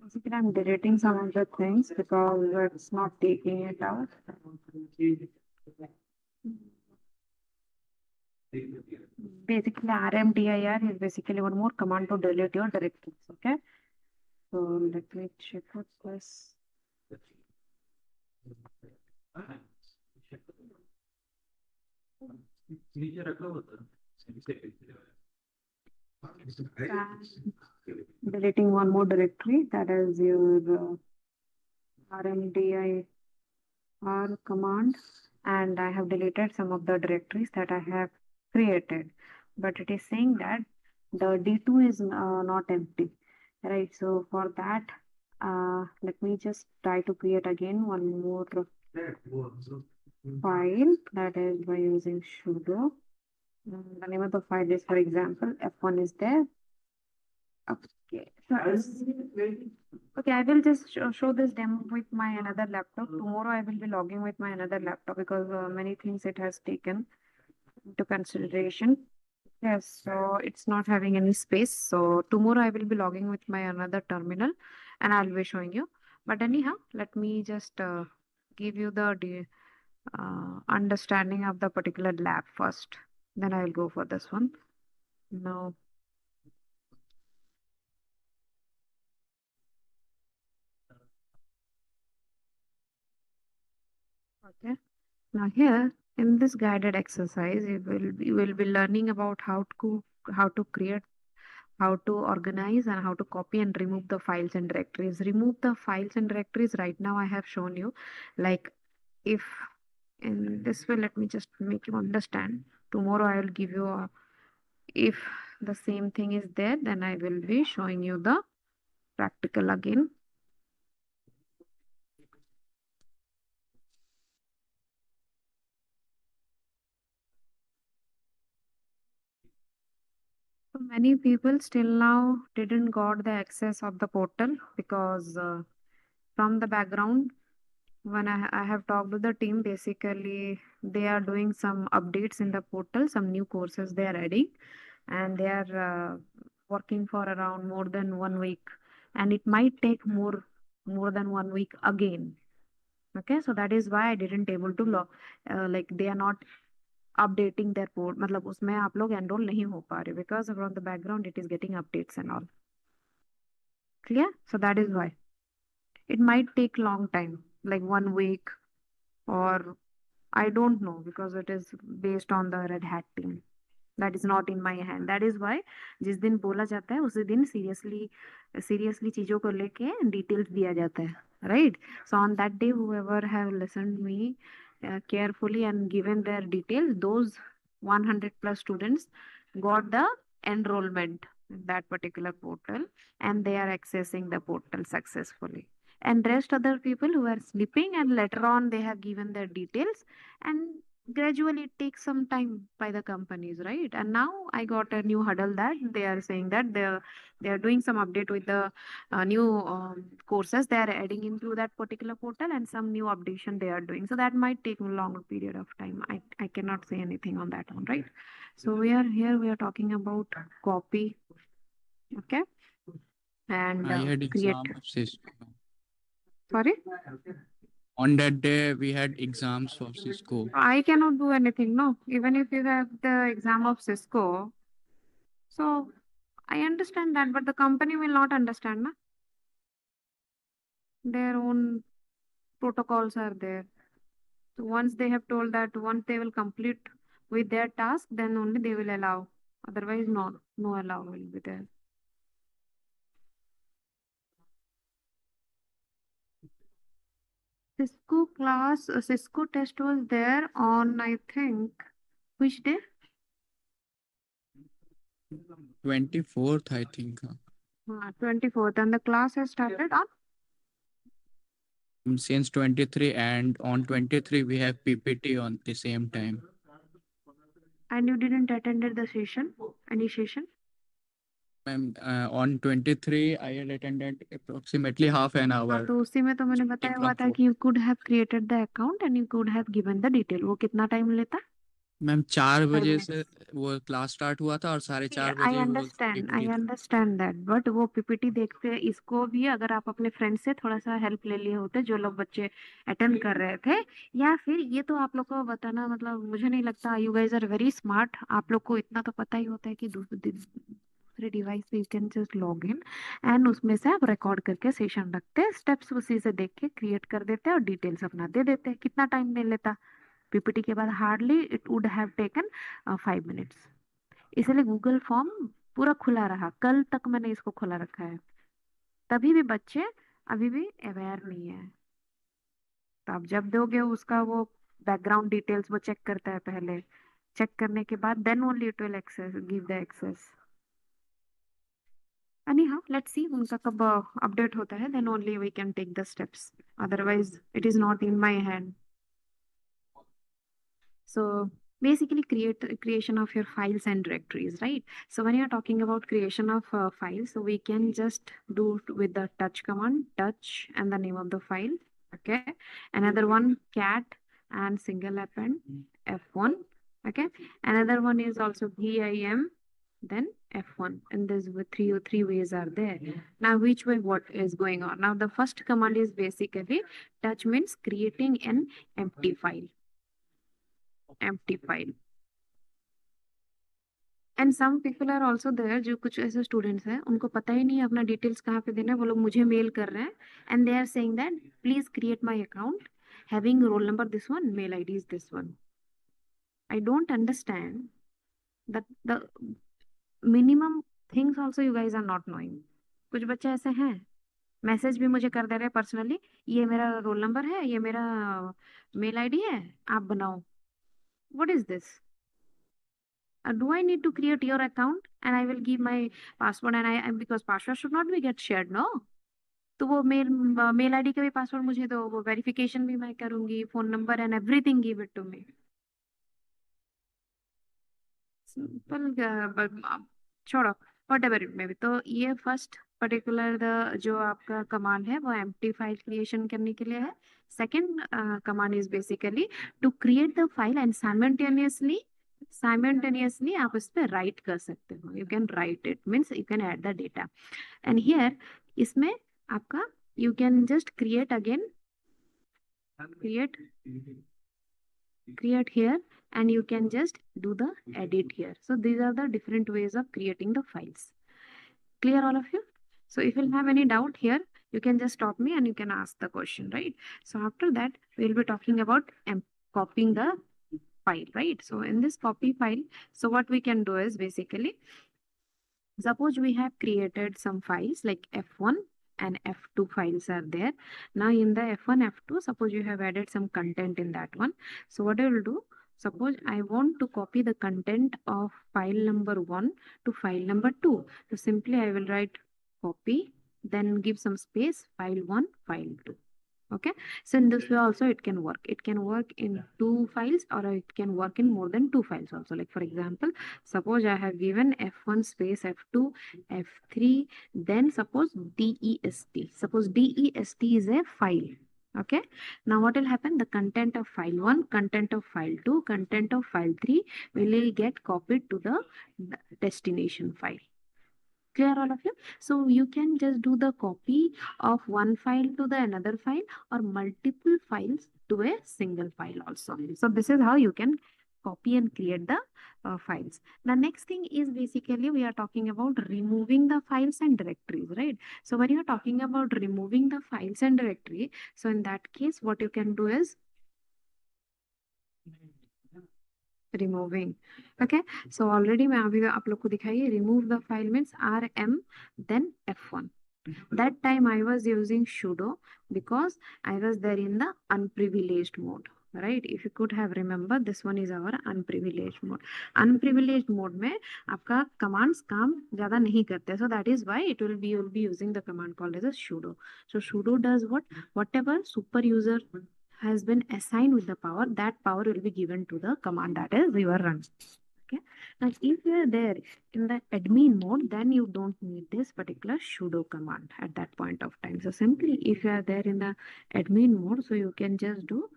Basically, I'm deleting some of the things because it's not taking it out. Basically, RMDIR is basically one more command to delete your directories. Okay. So let me check out this. Deleting one more directory, that is your RMDIR command, and I have deleted some of the directories that I have created, but it is saying that the D2 is not empty, right? So for that, let me just try to create again one more file, that is by using sudo. The name of the file is, for example, F1 is there. Okay, so okay, I will just show this demo with my another laptop. Tomorrow I will be logging with my another laptop because many things it has taken into consideration. Yes, so it's not having any space. So tomorrow I will be logging with my another terminal and I'll be showing you. But anyhow, let me just give you the understanding of the particular lab first. Then I will go for this one. Now, okay. Now here in this guided exercise, you will be learning about how to create, how to organize, and how to copy and remove the files and directories. Remove the files and directories. Right now, I have shown you, like if in this way, let me just make you understand. Tomorrow, I will give you a, if the same thing is there, then I will be showing you the practical again. So many people still now didn't got the access of the portal because from the background, when I have talked to the team, basically they are doing some updates in the portal, some new courses they are adding, and they are working for around more than 1 week, and it might take more than 1 week again. Okay, so that is why I didn't able to log, like they are not updating their port, मतलब उसमें आप लोग enroll नहीं हो पा रहे because from the background it is getting updates and all. Clear? So that is why it might take long time, like 1 week, or I don't know because it is based on the Red Hat team. That is not in my hand. That is why जिस दिन बोला जाता है उसी दिन seriously चीजों को लेके details दिया जाता है, right? So on that day, whoever have listened me carefully and given their details, those 100 plus students got the enrollment in that particular portal, and they are accessing the portal successfully. And rest other people who are sleeping, and later on they have given their details, and gradually it takes some time by the companies, right? And now I got a new huddle that they are saying that they are doing some update with the new courses they are adding into that particular portal, and some new updation they are doing. So that might take a longer period of time. I cannot say anything on that one, right? So we are talking about copy, okay, and
I had
create.
exam of Cisco.
Sorry,
On that day, we had exams for Cisco.
I cannot do anything. No, even if you have the exam of Cisco, so I understand that, but the company will not understand, na? Their own protocols are there. So once they have told that once they will complete with their task, then only they will allow. Otherwise, no allow will be there. Cisco class, Cisco test was there on, I think, which day?
24th, I think.
24th, and the class has started on?
Since 23, and on 23 we have PPT on the same time.
And you didn't attend the session, any session?
Ma'am, on 23 I had attended approximately half an hour.
तो उसी में तो मैंने बताया हुआ था कि you could have created the account and you could have given the detail. वो कितना टाइम लेता?
मैम 4 बजे से वो क्लास स्टार्ट हुआ था और 4:30 बजे
I understand that, but वो पीपीटी देखते इसको भी अगर आप अपने फ्रेंड से थोड़ा सा हेल्प ले लिए होते, जो लोग बच्चे अटेंड कर रहे थे, या फिर ये तो आप लोग को बताना, मतलब मुझे नहीं लगता, you guys are very smart, आप लोग को इतना तो पता ही होता है कि दूसरे डिवाइस पे you can just log in and उसमें से आप रिकॉर्ड करके सेशन रखते हैं, स्टेप्स उसी से देख के क्रिएट कर देते हैं और डिटेल्स अपना दे देते हैं. कितना टाइम नहीं लेता पीपीटी के बाद? Hardly it would have taken 5 minutes. इसलिए गूगल फॉर्म पूरा खुला रहा, कल तक मैंने इसको खुला रखा है. तभी भी बच्चे अभी भी अवेयर नहीं है. तो आप जब दोगे उसका वो बैकग्राउंड डिटेल्स वो चेक करता है पहले, चेक करने के बाद then only it will access give the access. anyhow let's see उनका कब अपडेट होता है, then only we can take the steps, otherwise it is not in my hand. So basically creation of your files and directories, right? So when you're talking about creation of files, so we can just do with the touch command, touch and the name of the file, okay? Another one cat and single append f1, okay? Another one is also vim, then f1, and there's three ways are there. Now which way what is going on? Now the first command is basically touch, means creating an empty file. And some people are also there, जो कुछ ऐसे students हैं उनको पता ही नहीं है अपना details कहाँ पे देना है, वो लोग मुझे मेल कर रहे हैं and they are saying that please create my account having roll number this one, mail ID is this one. I don't understand that the minimum things also you guys are not knowing. कुछ बच्चे ऐसे हैं message भी मुझे कर दे रहे हैं personally, ये मेरा रोल नंबर है, ये मेरा मेल आईडी है, आप बनाओ. What is this? Do I need to create your account and I will give my password and because password should not be get shared, no? तो वो मेल आईडी का भी पासवर्ड मुझे दो, वो वेरिफिकेशन भी मैं करूंगी, phone number and everything give it to me. Simple, छोड़ो व्हाटएवर इट मे बी. तो ये फर्स्ट पर्टिकुलर जो आपका कमांड है वो एम्प्टी फाइल क्रिएशन करने के लिए है. Second command is basically to create the file and simultaneously आप इस पे राइट कर सकते हो. You can write it, means you can add the data and here इसमें आपका you can just create again, create here and you can just do the edit here. So these are the different ways of creating the files. Clear all of you? So if you'll have any doubt here, you can just stop me and you can ask the question, right? So after that we'll be talking about copying the file, right? So in this copy file, so what we can do is basically, suppose we have created some files like f1 and f2 files are there. Now in the f1 f2, suppose you have added some content in that one. So what I will do, Suppose I want to copy the content of file number 1 to file number 2. So simply I will write copy, then give some space, file 1, file 2. Okay, so in this way also it can work. It can work in 2 files, or it can work in more than 2 files also. Like for example, suppose I have given F1 space F2, F3, then suppose DEST. Suppose DEST is a file. Okay, now what will happen? The content of file 1, content of file 2, content of file 3 will get copied to the destination file. Clear all of you? So you can just do the copy of one file to the another file, or multiple files to a single file also. So this is how you can copy and create the files. The next thing is basically we are talking about removing the files and directories, right? So when you are talking about removing the files and directory, so in that case what you can do is removing. Okay, so already मैं अभी आप लोग को दिखाई remove the file means rm then f1. That time I was using sudo because I was there in the unprivileged mode, right? If you could have remember, this one is our unprivileged mode. Unprivileged mode में आपका commands काम ज़्यादा नहीं करते, so that is why it will be, you'll be using the command called as a sudo. So sudo does what? Whatever super user has been assigned with the power, that power will be given to the command that is you are running. Okay, now if you are there in the admin mode, then you don't need this particular sudo command at that point of time. So simply if you are there in the admin mode, so you can just do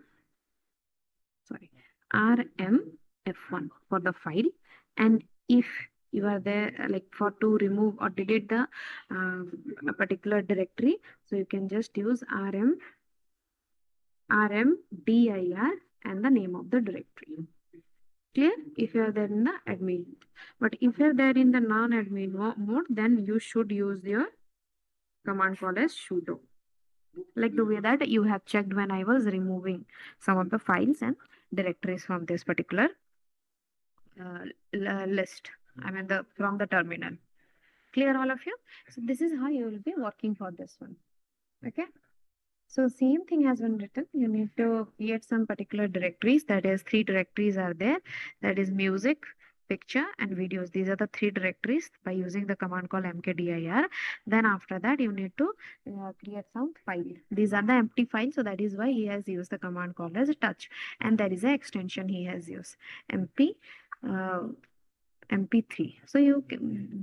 rm f1 for the file, and if you are there like for to remove or delete the a particular directory, so you can just use rmdir and the name of the directory. Clear? If you are there in the admin. But if you are there in the non-admin mode, then you should use your command called as sudo. Like the way that you have checked when I was removing some of the files and directories from this particular list. I mean from the terminal. Clear all of you? So this is how you will be working for this one. Okay. So same thing has been written. You need to create some particular directories. That is 3 directories are there. That is music, picture and videos. These are the 3 directories by using the command called mkdir. Then after that you need to create some file. These are the empty files. So that is why he has used the command called as touch. And there is an extension he has used. mp3. So you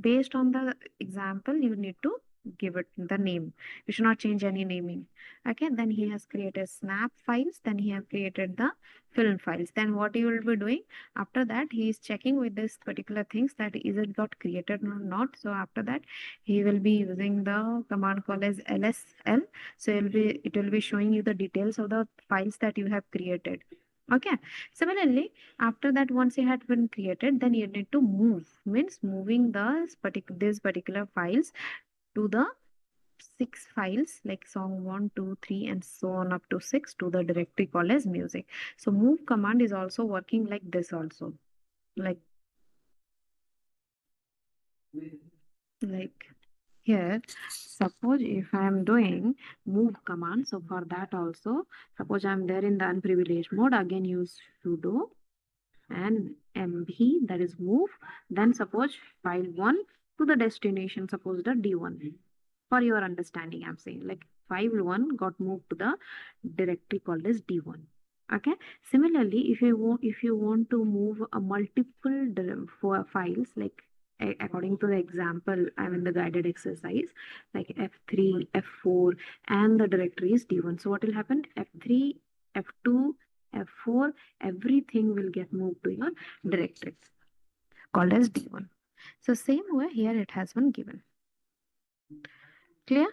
based on the example you need to give it the name. You should not change any naming. Okay, then he has created snap files, then he has created the film files. Then what he will be doing after that, he is checking with this particular things that is it got created or not. So after that he will be using the command called as lsl. So it will be showing you the details of the files that you have created. Okay, similarly after that once it had been created, then you need to move, means moving this particular files to the 6 files like song 1, 2, 3 and so on up to 6 to the directory called as music. So move command is also working like this also, like here. Suppose if I am doing move command, so for that also, suppose I am there in the unprivileged mode, again use sudo and mv, that is move, then suppose file 1 to the destination, suppose the d1. For your understanding I'm saying, like file 1 got moved to the directory called as d1. Okay, similarly if you want to move a multiple files, like according to the example I'm in the guided exercise, like f3, f4 and the directory is d1. So what will happen? F3, f2, f4, everything will get moved to your directory called as d1. So same way here it has been given. Clear?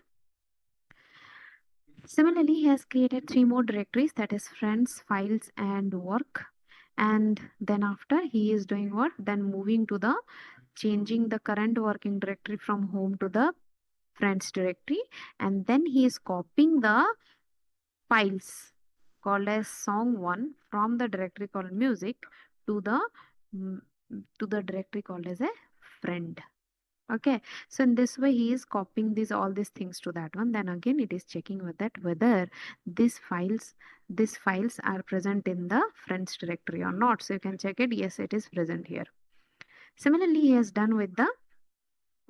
Similarly, he has created 3 more directories, that is friends, files and work. And then after he is doing what? Then moving to the changing the current working directory from home to the friends directory, and then he is copying the files called as song 1 from the directory called music to the directory called as a friend. Okay, so in this way he is copying all these things to that one. Then again it is checking with that whether these files are present in the friends directory or not. So you can check it. Yes, it is present here. Similarly, he has done with the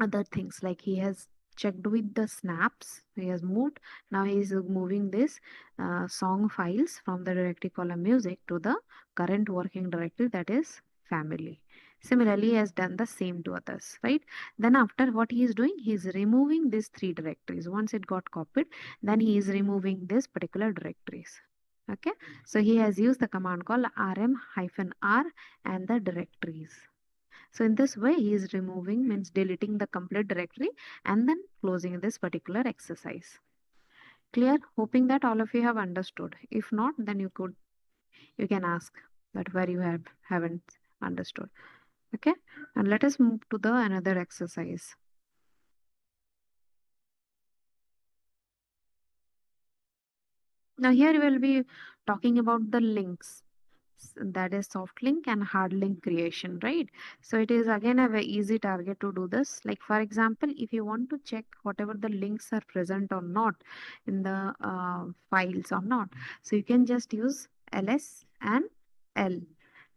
other things, like he has checked with the snaps. He has moved. Now he is moving this song files from the directory called music to the current working directory, that is family. Similarly, he has done the same to others, right? Then after, what he is doing, he is removing these three directories. Once it got copied, then he is removing this particular directories. Okay, so he has used the command called rm-r and the directories. So in this way, he is removing, means deleting the complete directory and then closing this particular exercise. Clear? Hoping that all of you have understood. If not, then you can ask that where you haven't understood. Okay, and let us move to the another exercise. Now here we will be talking about the links, that is soft link and hard link creation, right? So it is again a very easy target to do this. Like for example, if you want to check whatever the links are present or not in the files or not, so you can just use ls and l.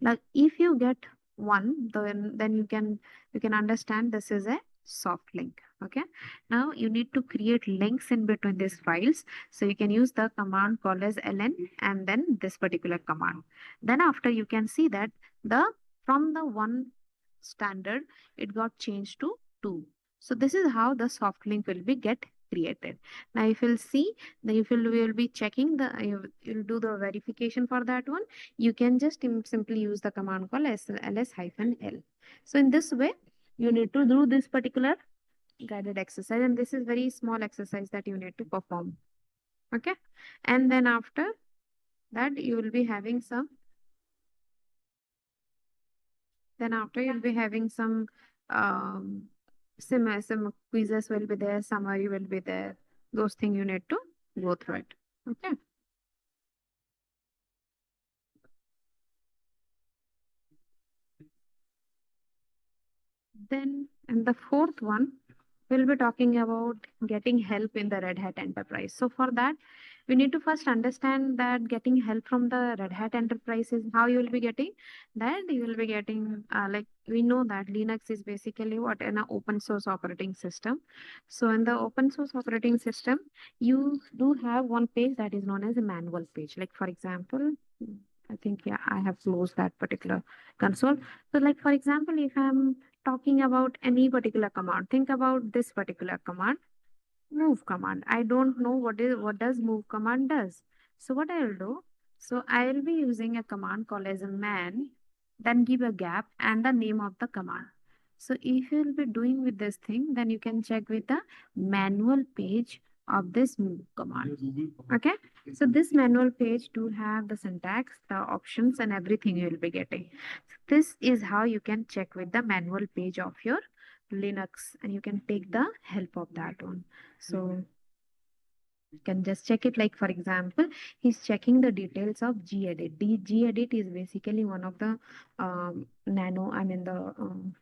Now if you get one, then you can understand this is a soft link. Okay, now you need to create links in between these files, so you can use the command called as ln and then this particular command. Then after, you can see that the from the one standard it got changed to 2. So this is how the soft link will be get created. Now if you'll see, then if you will be checking the, you'll do the verification for that one, you can just simply use the command called ls-l. So in this way, you need to do this particular guided exercise, and this is very small exercise that you need to perform. Okay, and then after that, you will be having some then after you'll be having some um some quizzes will be there, summary will be there. Those things you need to go through it. Okay. Then, and the fourth one, we'll be talking about getting help in the Red Hat Enterprise. So for that, we need to first understand that getting help from the Red Hat Enterprise is how you will be getting that. You will be getting, like we know that Linux is basically what, an open source operating system. So in the open source operating system, you do have one page that is known as a manual page. Like for example, I think, yeah, I have closed that particular console. So like for example, if I'm talking about any particular command, think about this particular command, move command. I don't know what does move command does. So what I'll do, so I'll be using a command called as a man, then give a gap and the name of the command. So if you'll be doing with this thing, then you can check with the manual page of this move command. Okay, so this manual page do have the syntax, the options, and everything you will be getting. This is how you can check with the manual page of your Linux, and you can take the help of that one. So you can just check it. Like for example, he's checking the details of gedit. Gedit is basically one of the the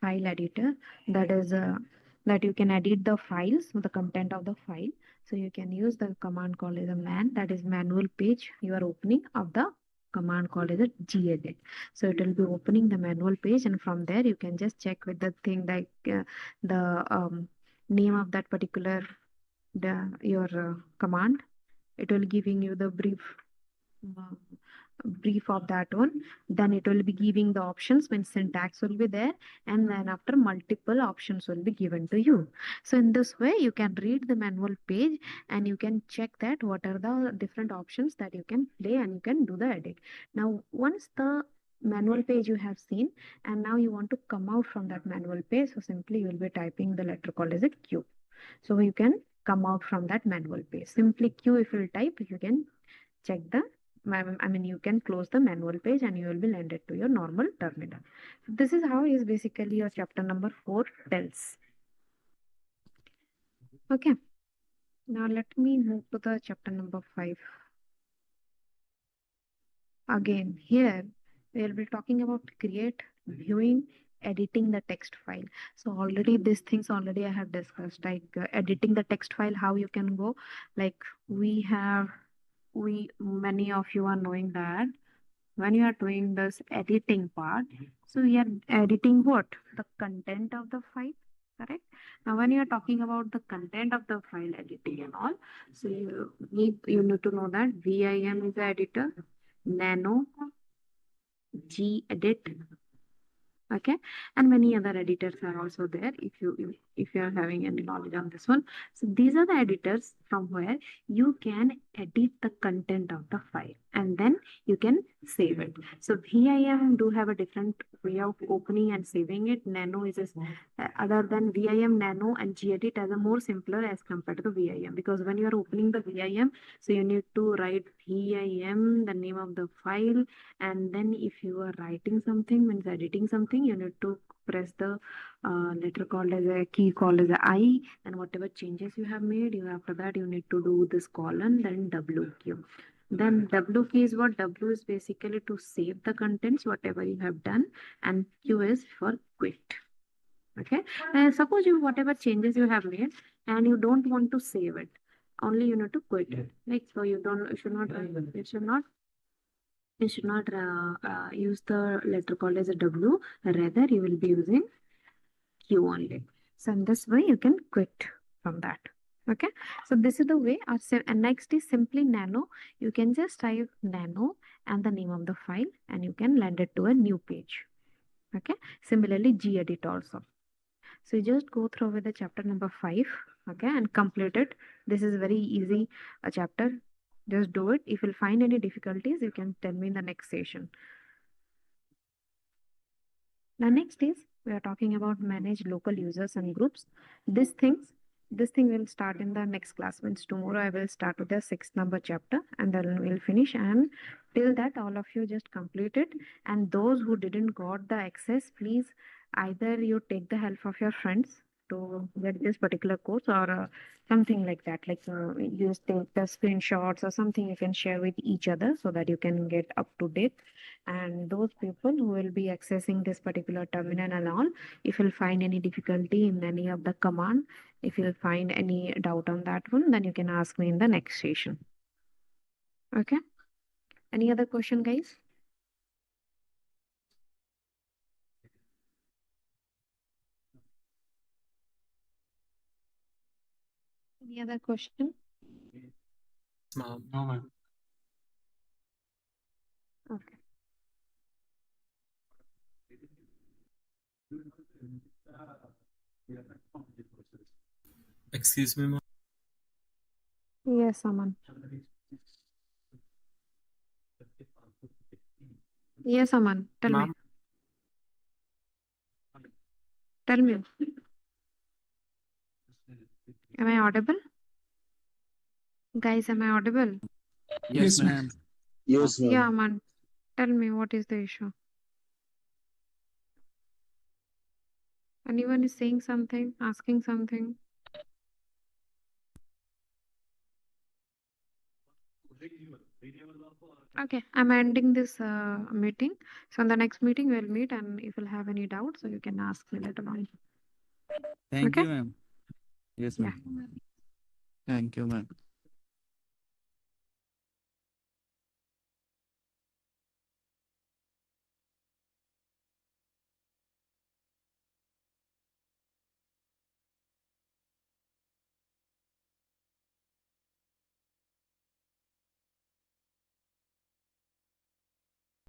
file editor that is that you can edit the files, the content of the file. So you can use the command called as a man, that is manual page you are opening of the command called as a gedit. So it will be opening the manual page, and from there you can just check with the thing like the name of that particular your command. It will giving you the uh, brief of that one. Then it will be giving the options when syntax will be there, and then after multiple options will be given to you. So in this way you can read the manual page and you can check that what are the different options that you can play, and you can do the edit. Now once the manual page you have seen, and now you want to come out from that manual page, so simply you will be typing the letter called as a Q. So you can come out from that manual page. Simply Q if you type, you can check the, you can close the manual page and you will be landed to your normal terminal. This is how is basically your chapter number 4 tells. Okay. Now let me move to the chapter number 5. Again, here we will be talking about create, viewing, editing the text file. So already these things already I have discussed, like editing the text file, how you can go, like we many of you are knowing that when you are doing this editing part, so we are editing what? The content of the file, correct? Now, when you are talking about the content of the file editing and all, so you need to know that VIM is the editor, Nano, Gedit, okay, and many other editors are also there if you are having any knowledge on this one. So these are the editors from where you can edit the content of the file and then you can save it. So VIM do have a different way of opening and saving it. Nano is other than VIM, Nano and Gedit as a more simpler as compared to the VIM, because when you are opening the VIM, so you need to write VIM, the name of the file, and then if you are writing something, means editing something, you need to press the letter called as a key called as a I, and whatever changes you have made, you after that you need to do this colon, then WQ. Then W key is what? W is basically to save the contents whatever you have done, and Q is for quit. Okay, suppose you whatever changes you have made and you don't want to save it, only you need to quit it. Like, so you should not use the letter called as a W, rather you will be using Q only. So in this way you can quit from that. Okay, so this is the way. And next is simply Nano. You can just type Nano and the name of the file and you can land it to a new page. Okay, similarly Gedit also. So you just go through with the chapter number 5, okay, and complete it. This is very easy chapter. Just do it. If you find any difficulties, you can tell me in the next session. Now next is we are talking about manage local users and groups. This thing will start in the next class. Means tomorrow I will start with the 6th number chapter and then we'll finish, and till that all of you just complete it. And those who didn't got the access, please either you take the help of your friends to get this particular course, or something like that, like you just take the screenshots or something you can share with each other so that you can get up to date. And those people who will be accessing this particular terminal and all, if you'll find any difficulty in any of the command, if you'll find any doubt on that one, then you can ask me in the next session. Okay, any other question, guys? Any other question?
No, ma'am.
Okay.
Excuse me, ma'am.
Yes, Aman. Yes, Aman. Tell me.
Ma'am,
Tell me. Am I audible? Guys, am I audible?
Yes, ma'am.
Yes,
Yeah,
ma'am.
Aman. Tell me, what is the issue? Anyone is saying something, asking something? Okay, I'm ending this meeting. So in the next meeting, we'll meet, and if you'll have any doubts, so you can ask me later on.
Thank
Okay?
you, ma'am. Yes,
Yeah.
ma'am. Thank you, ma'am.